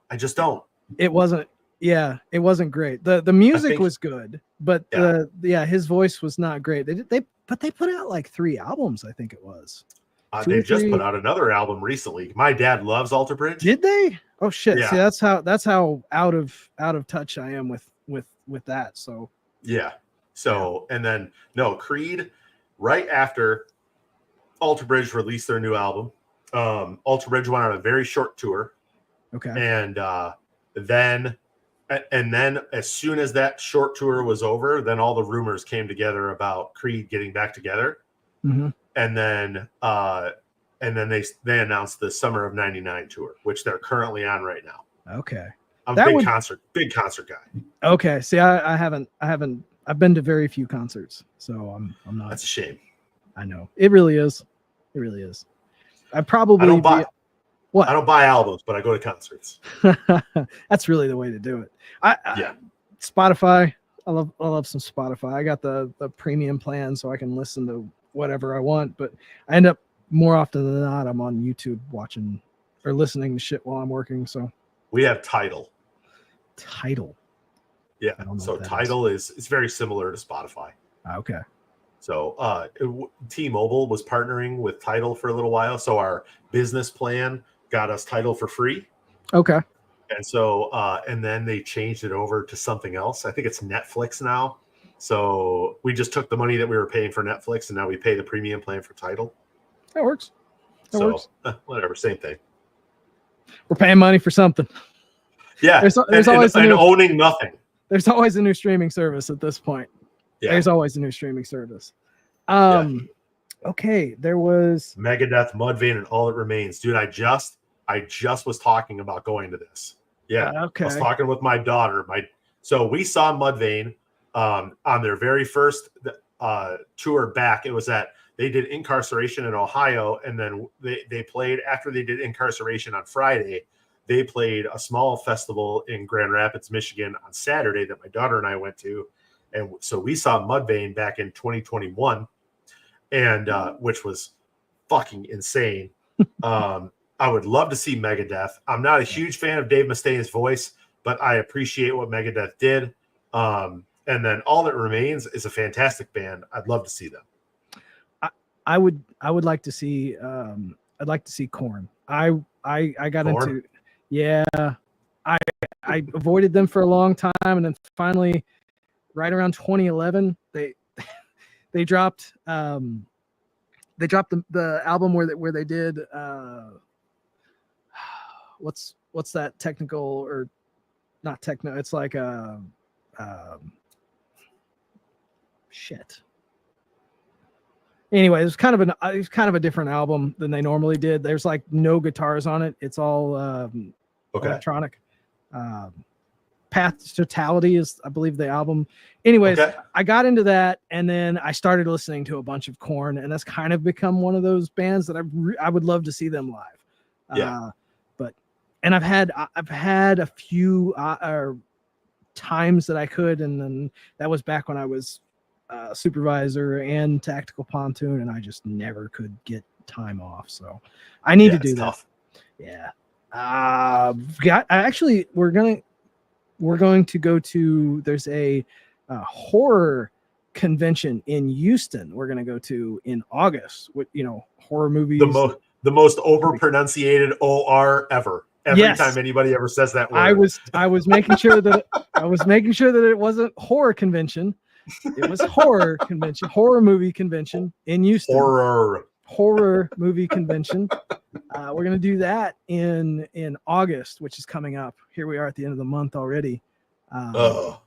I just don't. It wasn't great. The music was good, but his voice was not great. They put out like 3 albums, I think it was. They just put out another album recently. My dad loves Alter Bridge. Did they? Oh shit. Yeah. See, that's how out of touch I am with that. So yeah. So and then Creed right after Alter Bridge released their new album. Alter Bridge went on a very short tour. Okay. And then as soon as that short tour was over, then all the rumors came together about Creed getting back together. Mm-hmm. And then they announced the summer of '99 tour, which they're currently on right now. Okay. I'm a big concert guy. Okay. See, I've been to very few concerts, so I'm not. That's a shame. I know. It really is. I don't buy albums, but I go to concerts. That's really the way to do it. Spotify. I love some Spotify. I got the premium plan so I can listen to whatever I want, but I end up more often than not I'm on YouTube watching or listening to shit while I'm working. So we have Tidal. Yeah. So Tidal is very similar to Spotify. Okay. So T-Mobile was partnering with Tidal for a little while. So our business plan got us Tidal for free. Okay. And so and then they changed it over to something else. I think it's Netflix now. So we just took the money that we were paying for Netflix and now we pay the premium plan for Tidal. That works. Whatever, same thing. We're paying money for something. Yeah. There's always owning nothing. There's always a new streaming service at this point. Yeah. There's always a new streaming service. Okay, there was Megadeth, Mudvayne, and All That Remains. Dude, I just was talking about going to this. Yeah. Okay. I was talking with my daughter. So we saw Mudvayne on their very first tour back. It was they did Incarceration in Ohio, and then they played after they did Incarceration on Friday. They played a small festival in Grand Rapids, Michigan on Saturday that my daughter and I went to. And so we saw Mudvayne back in 2021, and which was fucking insane. I would love to see Megadeth. I'm not a huge fan of Dave Mustaine's voice, but I appreciate what Megadeth did. And then All That Remains is a fantastic band. I'd love to see them. I would like to see I'd like to see Korn. I got Korn? into I avoided them for a long time, and then finally right around 2011 they dropped the album where they did what's that technical or not techno, it's like shit. Anyway, it was kind of a different album than they normally did. There's like no guitars on it. It's all electronic. Path to Totality is, I believe, the album. Anyways, I got into that, and then I started listening to a bunch of Korn, and that's kind of become one of those bands that I would love to see them live. And I've had a few times that I could, and then that was back when I was supervisor and Tactical Pontoon, and I just never could get time off. So I need to do that. Tough. Yeah. We're going to go to, there's a horror convention in Houston we're going to go to in August with, horror movies. The most over pronunciated OR ever. Every time anybody ever says that word. I was making sure that it wasn't horror convention. It was horror convention, horror movie convention in Houston. Horror movie convention. We're gonna do that in August, which is coming up. Here we are at the end of the month already,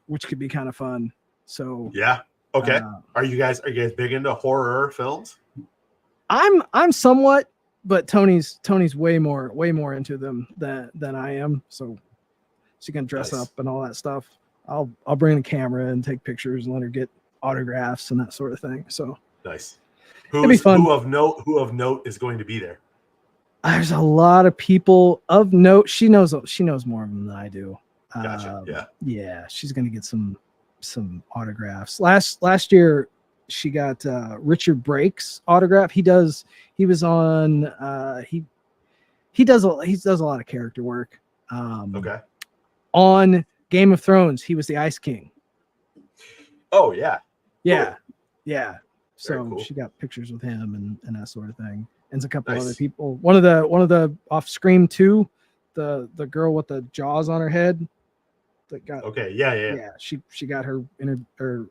which could be kind of fun. So yeah, okay. Are you guys big into horror films? I'm somewhat, but Tony's way more into them than I am. So she can dress up and all that stuff. I'll bring a camera and take pictures and let her get autographs and that sort of thing. So nice. It'll be fun. Who of note is going to be there? There's a lot of people of note. She knows more of them than I do. Gotcha. Yeah. She's gonna get some autographs. Last year she got Richard Brake's autograph. He does a lot of character work. On Game of Thrones, he was the Ice King. Oh yeah. Yeah. Cool. Yeah. So cool. She got pictures with him and that sort of thing. And a couple other people. One of the off Scream 2, the girl with the jaws on her head that got yeah. She got her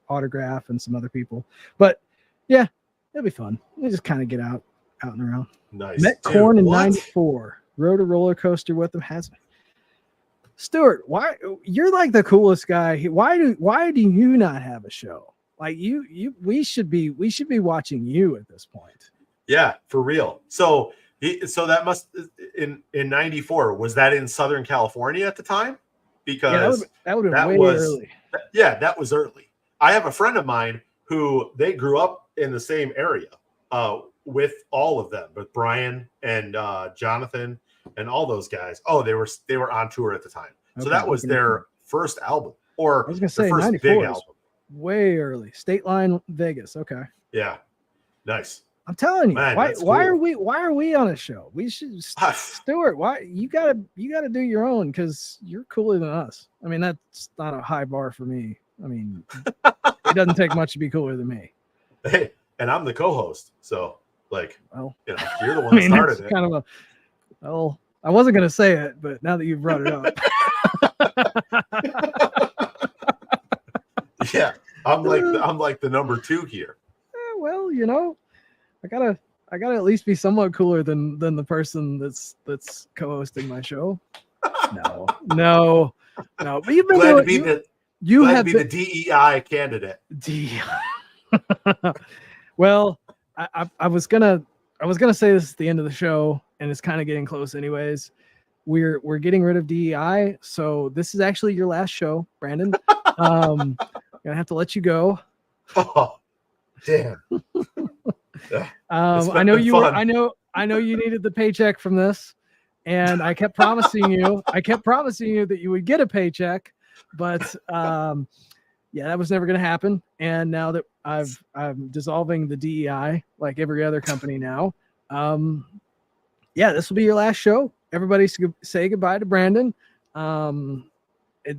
autograph and some other people. But yeah, it'll be fun. We just kind of get out and around. Nice. Met Korn in '94. Rode a roller coaster with them. Stuart, why you're like the coolest guy? Why do you not have a show? Like we should be watching you at this point. Yeah, for real. So that must in '94, was that in Southern California at the time? Because that would have been way early. Yeah, that was early. I have a friend of mine who they grew up in the same area with all of them, with Brian and Jonathan and all those guys. Oh, they were on tour at the time. Okay, so that was their first album, or I was gonna say their first big album. Way early. State Line, Vegas. Okay. Yeah. Nice. I'm telling you, man, why are we on a show? We should, Stuart. Why you gotta do your own, because you're cooler than us. I mean, that's not a high bar for me. I mean, it doesn't take much to be cooler than me. Hey, and I'm the co-host, so like, well, you're the one that started it. Kind of I wasn't gonna say it, but now that you've brought it up, yeah, I'm like the number 2 here. Well, I gotta at least be somewhat cooler than the person that's co-hosting my show. No. But you've been glad to be the DEI candidate. Well, I was gonna say this at the end of the show, and it's kind of getting close anyways. We're getting rid of DEI, so this is actually your last show, Brandon. Gonna have to let you go. Oh, damn. I know you were, I know you needed the paycheck from this, and I kept promising you that you would get a paycheck, but that was never going to happen. And now that I'm dissolving the DEI like every other company now, this will be your last show. Everybody say goodbye to Brandon.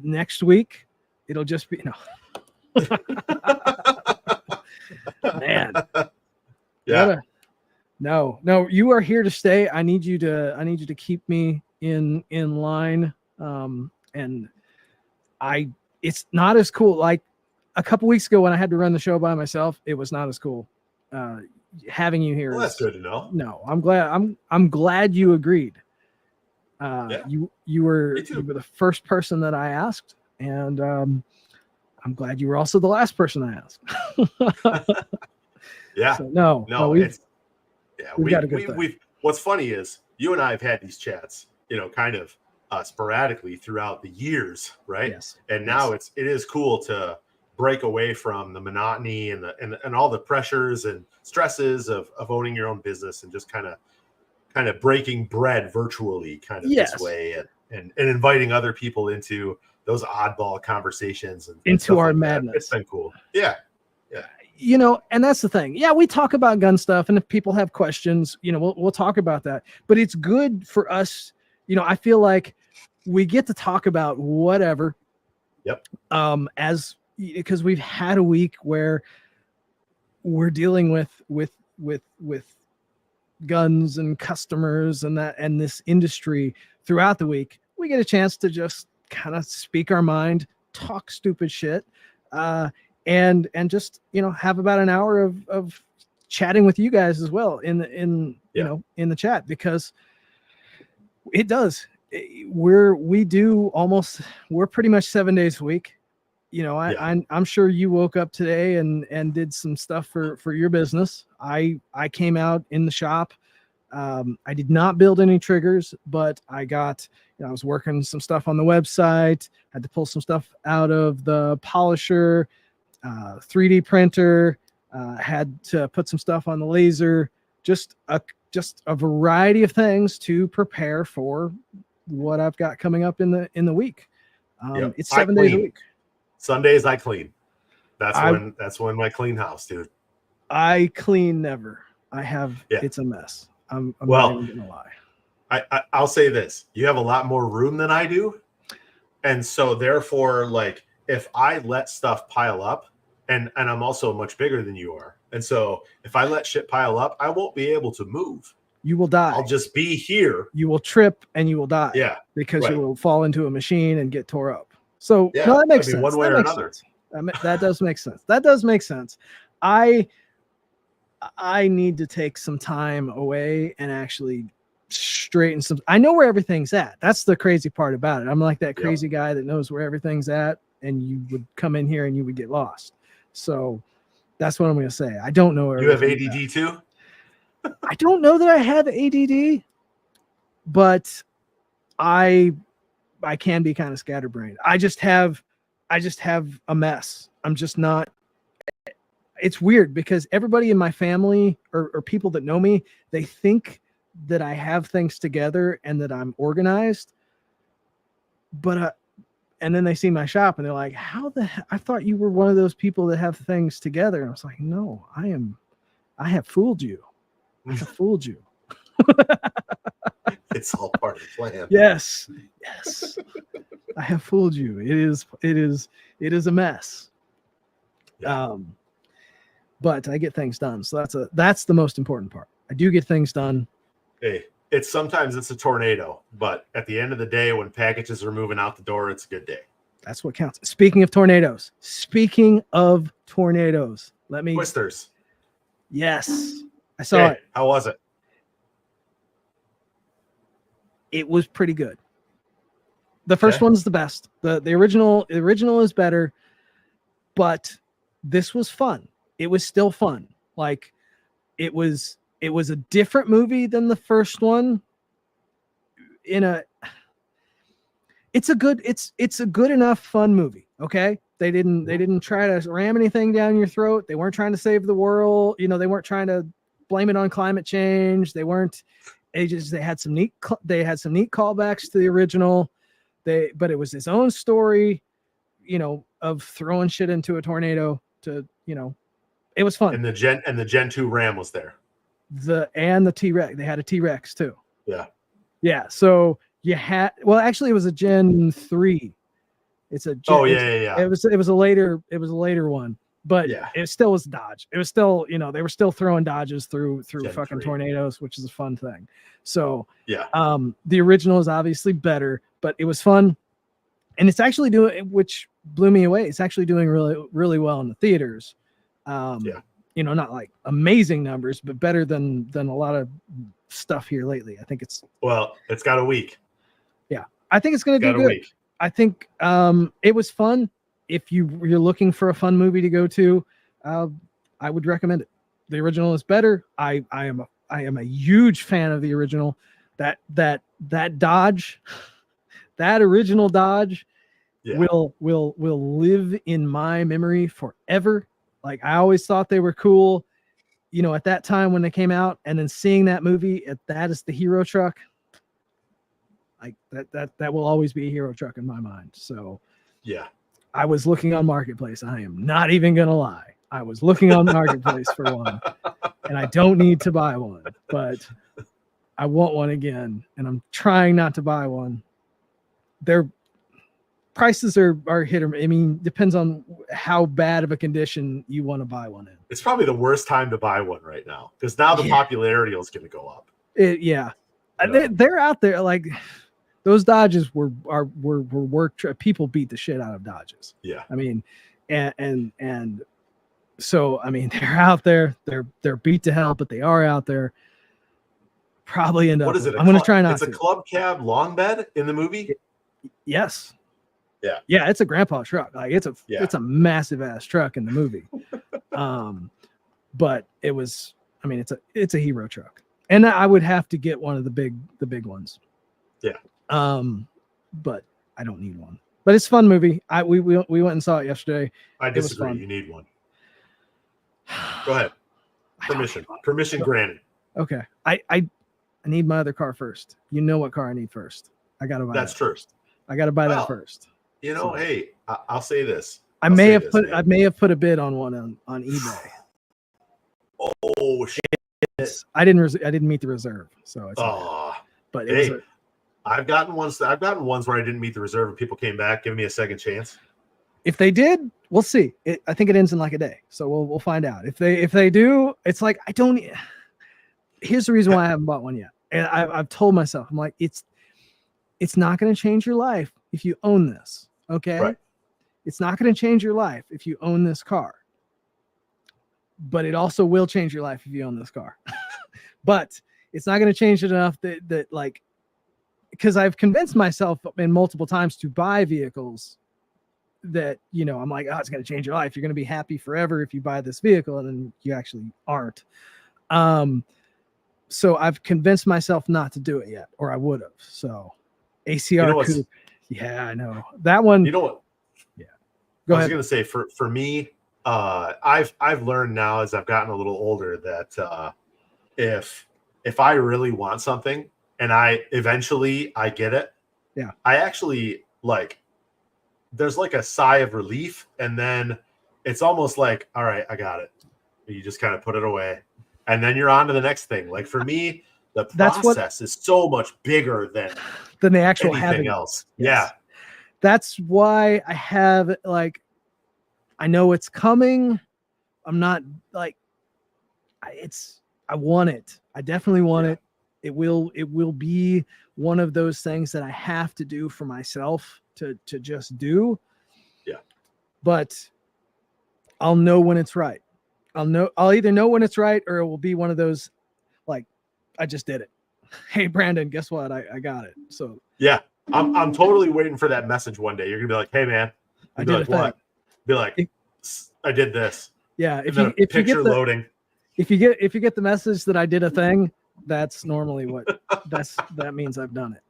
Next week It'll just be man. Yeah. No, you are here to stay. I need you to keep me in line. And it's not as cool. Like a couple weeks ago when I had to run the show by myself, it was not as cool. Having you here. Well, that's good to know. No, I'm glad you agreed. You were the first person that I asked, and I'm glad you were also the last person I asked. Yeah. So, we've got a good thing. What's funny is you and I have had these chats, kind of sporadically throughout the years, right? Yes. And now it is cool to break away from the monotony and all the pressures and stresses of owning your own business and just kind of breaking bread virtually kind of this way and inviting other people into those oddball conversations and into our like madness. It's been cool. Yeah. And that's the thing. Yeah, we talk about gun stuff, and if people have questions, we'll talk about that. But it's good for us. I feel like we get to talk about whatever. Yep. Because we've had a week where we're dealing with guns and customers and this industry throughout the week. We get a chance to just kind of speak our mind, talk stupid shit. And just have about an hour of chatting with you guys as well in the chat, because it does. We're pretty much 7 days a week. I'm sure you woke up today and did some stuff for your business. I came out in the shop. I did not build any triggers, but I was working some stuff on the website. Had to pull some stuff out of the polisher. 3D printer, had to put some stuff on the laser, just a variety of things to prepare for what I've got coming up in the week. It's 7 days a week. Sundays I clean. That's when I clean house, dude. I clean never. It's a mess. I'm not even gonna lie. I'll say this: you have a lot more room than I do, and so therefore, like, if I let stuff pile up, and I'm also much bigger than you are, and so if I let shit pile up, I won't be able to move. You will die. I'll just be here. You will trip and you will die. Yeah, because you will fall into a machine and get tore up. So that makes sense. One way or another. That does make sense. That does make sense. I need to take some time away and actually straighten some. I know where everything's at. That's the crazy part about it. I'm like that crazy guy that knows where everything's at, and you would come in here and you would get lost. So that's what I'm going to say. I don't know where you have ADD too. I don't know that I have ADD, but I can be kind of scatterbrained. I just have a mess. I'm just not. It's weird because everybody in my family or people that know me, they think that I have things together and that I'm organized. But and then they see my shop and they're like, I thought you were one of those people that have things together. And I was like, no, I have fooled you. I have fooled you. It's all part of the plan. Yes. I have fooled you. It is a mess. Yeah. But I get things done. So that's the most important part. I do get things done. Hey, sometimes it's a tornado, but at the end of the day, when packages are moving out the door, it's a good day. That's what counts. Speaking of tornadoes, let me. Twisters. Yes, I saw it. How was it? It was pretty good. The first one's the best. The original is better, but this was fun. It was still fun. Like it was a different movie than the first one. It's a good enough fun movie. Okay. They didn't try to ram anything down your throat. They weren't trying to save the world. They weren't trying to blame it on climate change. They had some neat callbacks to the original. But it was his own story, of throwing shit into a tornado it was fun. And the Gen 2 Ram was there. The T-Rex. They had a T-Rex too. Yeah. Yeah. So actually it was a Gen 3 It's a yeah. It was a later one, but it still was Dodge. It was still, you know, they were still throwing Dodges through Gen fucking 3. tornadoes, which is a fun thing. So yeah, the original is obviously better, but it was fun, and it's actually doing, which blew me away. It's actually doing really, really well in the theaters. You know, not like amazing numbers, but better than a lot of stuff here lately. I think it's got a week. Yeah, I think it's going to do good. Week. I think it was fun. If you're looking for a fun movie to go to, I would recommend it. The original is better. I am a huge fan of the original. That Dodge, that original Dodge, will live in my memory forever. Like, I always thought they were cool, you know, at that time when they came out, and then seeing that movie, that is the hero truck. Like that will always be a hero truck in my mind. So yeah, I was looking on Marketplace. I am not even gonna lie. I was looking on Marketplace for one, and I don't need to buy one, but I want one again, and I'm trying not to buy one. Their prices are hit or, I mean, depends on how bad of a condition you want to buy one in. It's probably the worst time to buy one right now, because now the popularity is going to go up. They're out there. Like, those Dodges were work. People beat the shit out of Dodges. Yeah, I mean, and so, I mean, they're out there. They're beat to hell, but they are out there. Probably end up. What is it? I'm going to try not to. It's a club cab long bed in the movie. Yes. Yeah. It's a grandpa truck. Like, it's a massive ass truck in the movie. But it was. I mean, it's a hero truck, and I would have to get one of the big ones. Yeah. But I don't need one. But it's a fun movie. We went and saw it yesterday. I disagree. You need one. Go ahead. Permission granted. Okay. I need my other car first. You know what car I need first. I gotta buy that first. I gotta buy that first. You know, hey, I'll say this. I may have put a bid on one on eBay. Oh shit! I didn't meet the reserve, so it's. But I've gotten ones where I didn't meet the reserve and people came back, giving me a second chance. If they did, we'll see. I think it ends in like a day, so we'll find out. If they do, it's like, I don't. Here's the reason why I haven't bought one yet, and I've told myself, I'm like, it's not going to change your life if you own this. Okay, right. It's not going to change your life if you own this car, but it also will change your life if you own this car. But it's not going to change it enough that like, because I've convinced myself in multiple times to buy vehicles that, you know, I'm like, oh, it's going to change your life. You're going to be happy forever if you buy this vehicle, and then you actually aren't. So I've convinced myself not to do it yet, or I would have. So ACR coupe. Yeah, I know that one. You know what? Yeah. I was going to say for me, I've learned now as I've gotten a little older that if I really want something and I eventually get it, I actually there's like a sigh of relief, and then it's almost like, all right, I got it. You just kind of put it away, and then you're on to the next thing. Like, for me, the process is so much bigger than the actual anything else. Yes. Yeah. That's why I have, like, I know it's coming. I'm not like, I want it. I definitely want it. It will be one of those things that I have to do for myself to just do. Yeah. But I'll know when it's right. I'll either know when it's right, or it will be one of those, like, I just did it. Hey, Brandon, guess what? I got it. So yeah, I'm totally waiting for that message one day. You're gonna be like, hey man, I did like, what? Be like, I did this. Yeah. If you get loading. If you get the message that I did a thing, that's normally that means I've done it.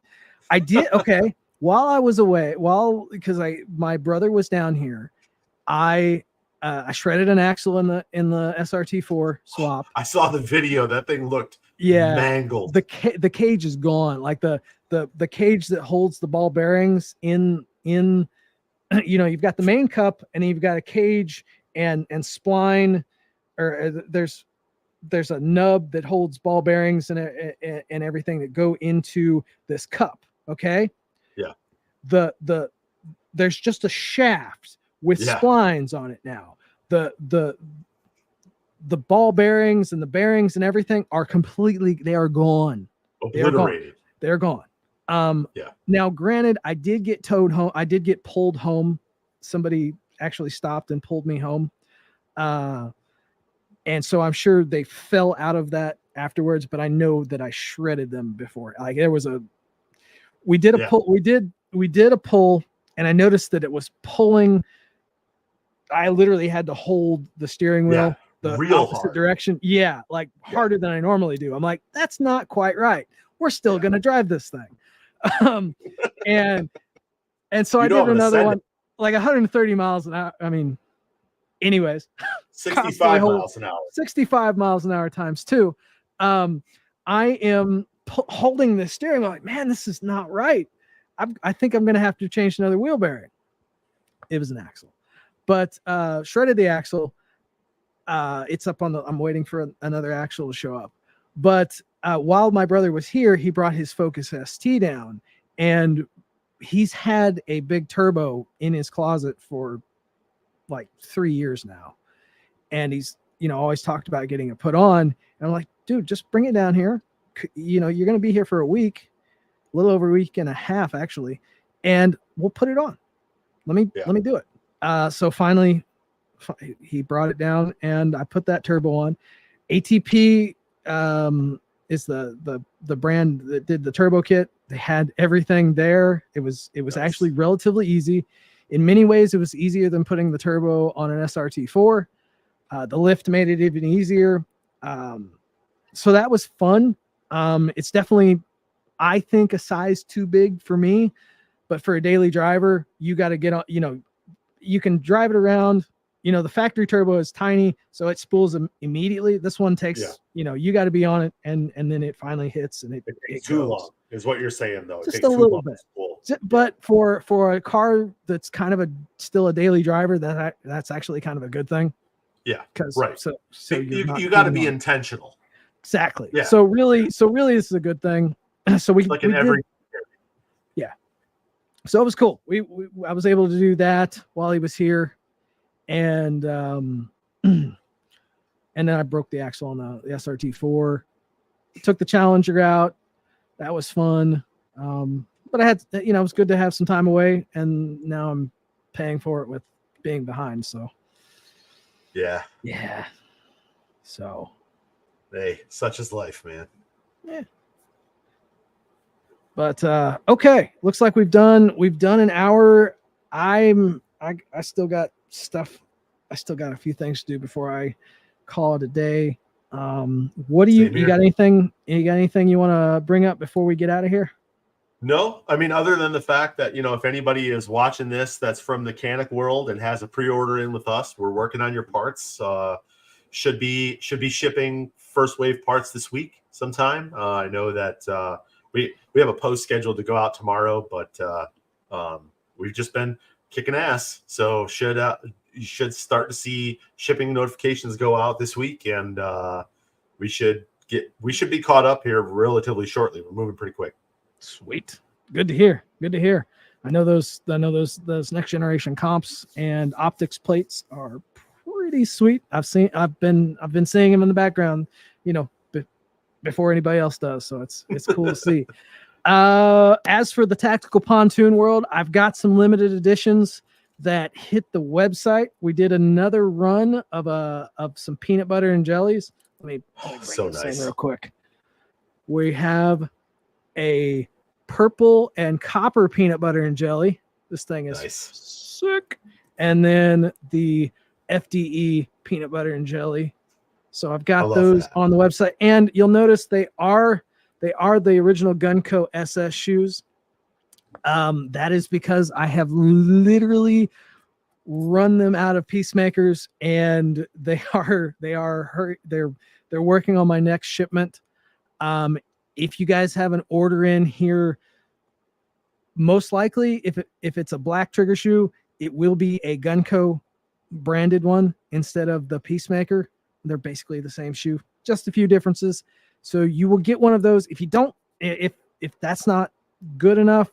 I did. Okay. While I was away, because my brother was down here, I shredded an axle in the SRT4 swap. I saw the video. That thing looked mangled. The cage is gone. Like the cage that holds the ball bearings in you know, you've got the main cup, and then you've got a cage and spline, or there's a nub that holds ball bearings and everything that go into this cup. Okay. Yeah. The there's just a shaft with splines on it now. The ball bearings and the bearings and everything are they are gone. Obliterated. They're gone. Now granted, I did get towed home. I did get pulled home. Somebody actually stopped and pulled me home. And so I'm sure they fell out of that afterwards, but I know that I shredded them before. Like there was we did a pull, and I noticed that it was pulling. I literally had to hold the steering wheel the real opposite hard direction. Yeah, like harder than I normally do. I'm like, that's not quite right. We're still going to drive this thing. And so I did another one, like 130 miles an hour. I mean, anyways, 65 miles an hour. 65 miles an hour times 2. I am holding the steering wheel like, man, this is not right. I think I'm going to have to change another wheel bearing. It was an axle, but shredded the axle. It's up on I'm waiting for another axle to show up. But while my brother was here, he brought his Focus ST down, and he's had a big turbo in his closet for like 3 years now. And he's, always talked about getting it put on. And I'm like, dude, just bring it down here. You're going to be here for a week, a little over a week and a half, actually. And we'll put it on. Let me do it. So finally he brought it down and I put that turbo on. ATP is the brand that did the turbo kit. They had everything there. It was actually relatively easy. In many ways, it was easier than putting the turbo on an SRT4. The lift made it even easier. So that was fun. It's definitely, I think, a size too big for me, but for a daily driver, you got to get on, you can drive it around. The factory turbo is tiny, so it spools immediately. This one takes, you got to be on it, and then it finally hits, and it takes too long, is what you're saying, though. Just a little bit. But for a car that's kind of still a daily driver, that's actually kind of a good thing. Yeah, because so you got to be intentional. Exactly. Yeah. So really, this is a good thing. So we like in every. Yeah. So it was cool. I was able to do that while he was here. And and then I broke the axle on the SRT4. Took the Challenger out. That was fun. But I had, it was good to have some time away, and now I'm paying for it with being behind. So yeah. So hey, such is life, man. Yeah. But okay, looks like we've done an hour. I still got stuff. I still got a few things to do before I call it a day. What do you got anything you want to bring up before we get out of here? No, I mean, other than the fact that, if anybody is watching this that's from the mechanic world and has a pre-order in with us, we're working on your parts. Should be shipping first wave parts this week sometime. I know that we have a post scheduled to go out tomorrow, but we've just been kicking ass. So you should start to see shipping notifications go out this week, and we should be caught up here relatively shortly. We're moving pretty quick. Sweet. Good to hear. I know those next generation comps and optics plates are pretty sweet. I've been seeing them in the background, before anybody else does. So it's cool to see. As for the Tactical Pontoon world, I've got some limited editions that hit the website. We did another run of some peanut butter and jellies. Let me bring this in real quick. We have a purple and copper peanut butter and jelly. This thing is sick. And then the FDE peanut butter and jelly. So I've got those on the website, and you'll notice they are the original Gunco SS shoes. That is because I have literally run them out of Peacemakers, and they're working on my next shipment. If you guys have an order in here, most likely if it's a black trigger shoe, it will be a Gunco branded one instead of the Peacemaker. They're basically the same shoe, just a few differences. So you will get one of those. If you don't, if that's not good enough,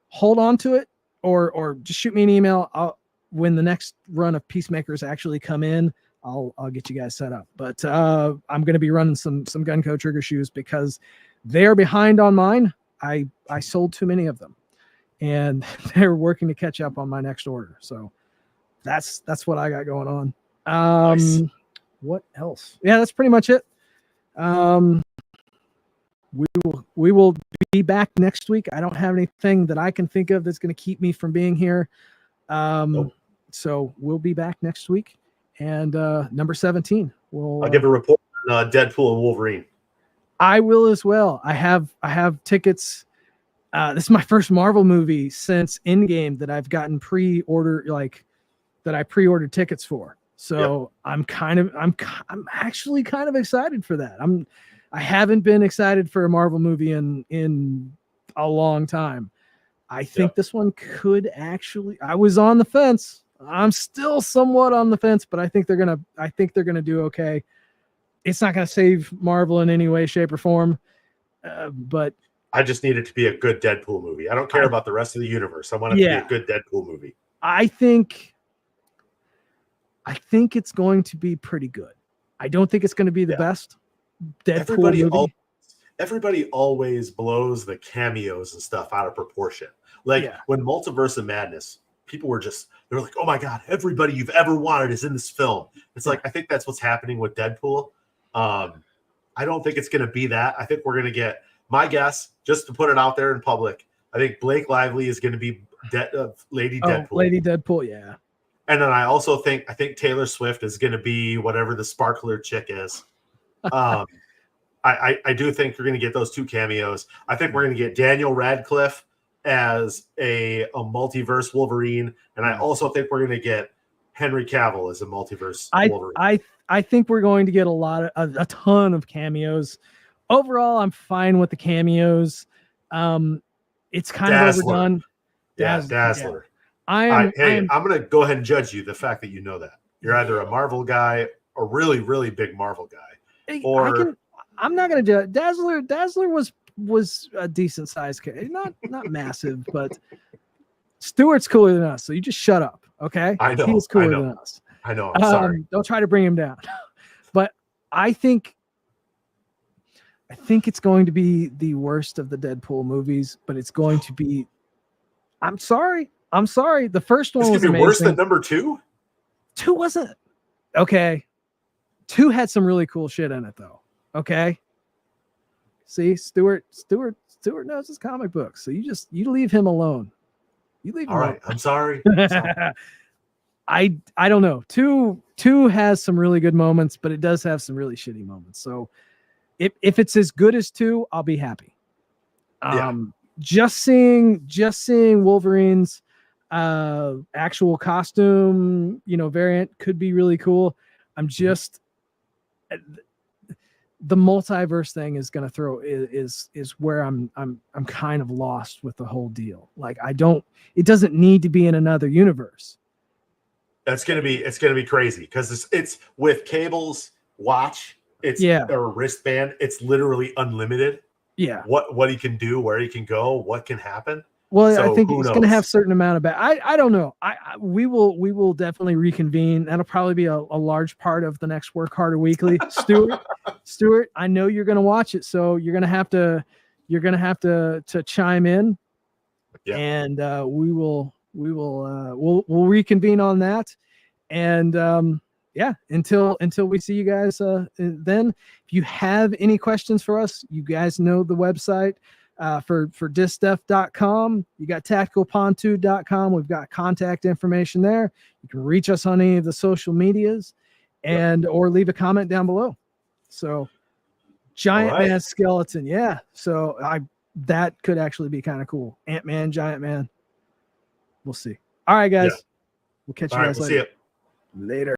hold on to it, or just shoot me an email. When the next run of Peacemakers actually come in, I'll get you guys set up. But I'm going to be running some Gunco trigger shoes because they are behind on mine. I sold too many of them, and they're working to catch up on my next order. So that's what I got going on. Nice. What else? Yeah, that's pretty much it. We will be back next week. I don't have anything that I can think of that's going to keep me from being here. Nope. So we'll be back next week. And number 17. I'll give a report on Deadpool and Wolverine. I will as well. I have tickets. This is my first Marvel movie since Endgame that I've gotten pre-order, like that I pre-ordered tickets for. So yep. I'm actually kind of excited for that. I haven't been excited for a Marvel movie in a long time. I think this one could actually. I was on the fence. I'm still somewhat on the fence, but I think they're gonna do okay. It's not gonna save Marvel in any way, shape, or form. But I just need it to be a good Deadpool movie. I don't care about the rest of the universe. I want it to be a good Deadpool movie. I think it's going to be pretty good. I don't think it's going to be the best Deadpool movie. Everybody always blows the cameos and stuff out of proportion. Like when Multiverse of Madness, people were they were like, oh my God, everybody you've ever wanted is in this film. It's like, I think that's what's happening with Deadpool. I don't think it's going to be that. I think we're going to get, my guess, just to put it out there in public, I think Blake Lively is going to be Lady Deadpool. Lady Deadpool, yeah. And then I also think Taylor Swift is going to be whatever the sparkler chick is. I do think you're going to get those two cameos. I think we're going to get Daniel Radcliffe as a multiverse Wolverine, and I also think we're going to get Henry Cavill as a multiverse Wolverine. I think we're going to get a ton of cameos. Overall, I'm fine with the cameos. It's kind of overdone. Dazzler. Yeah. I'm going to go ahead and judge you. The fact that you know that you're either a Marvel guy, a really, really big Marvel guy, or I'm not going to judge. Dazzler was a decent size character, not massive, but Stewart's cooler than us. So you just shut up, okay? I know he's cooler than us. I know. I'm sorry. Don't try to bring him down. But I think it's going to be the worst of the Deadpool movies, but it's going to be. I'm sorry. The first one was amazing. Worse than number 2? 2 wasn't okay. 2 had some really cool shit in it, though. Okay. See, Stewart knows his comic books, so you leave him alone. You leave him alone. I'm sorry. I don't know. 2 has some really good moments, but it does have some really shitty moments. So if it's as good as 2, I'll be happy. Just seeing Wolverine's actual costume, variant could be really cool. I'm just the multiverse thing is going to throw is where I'm kind of lost with the whole deal. Like it doesn't need to be in another universe. It's going to be crazy because it's with Cable's watch. It's a wristband. It's literally unlimited. Yeah. What he can do, where he can go, what can happen. Well, so I think it's going to have a certain amount of I don't know. We will definitely reconvene. That'll probably be a large part of the next Work Harder Weekly. Stuart, I know you're going to watch it, so you're going to have to chime in. Yeah. And we'll reconvene on that. And until we see you guys then, if you have any questions for us, you guys know the website. For disstuff.com, you got TacticalPontoon.com. We've got contact information there. You can reach us on any of the social medias or leave a comment down below. So Giant Man skeleton. Yeah. So that could actually be kind of cool. Ant-Man, Giant Man. We'll see. All right, guys. We'll catch you guys later. See you. Later.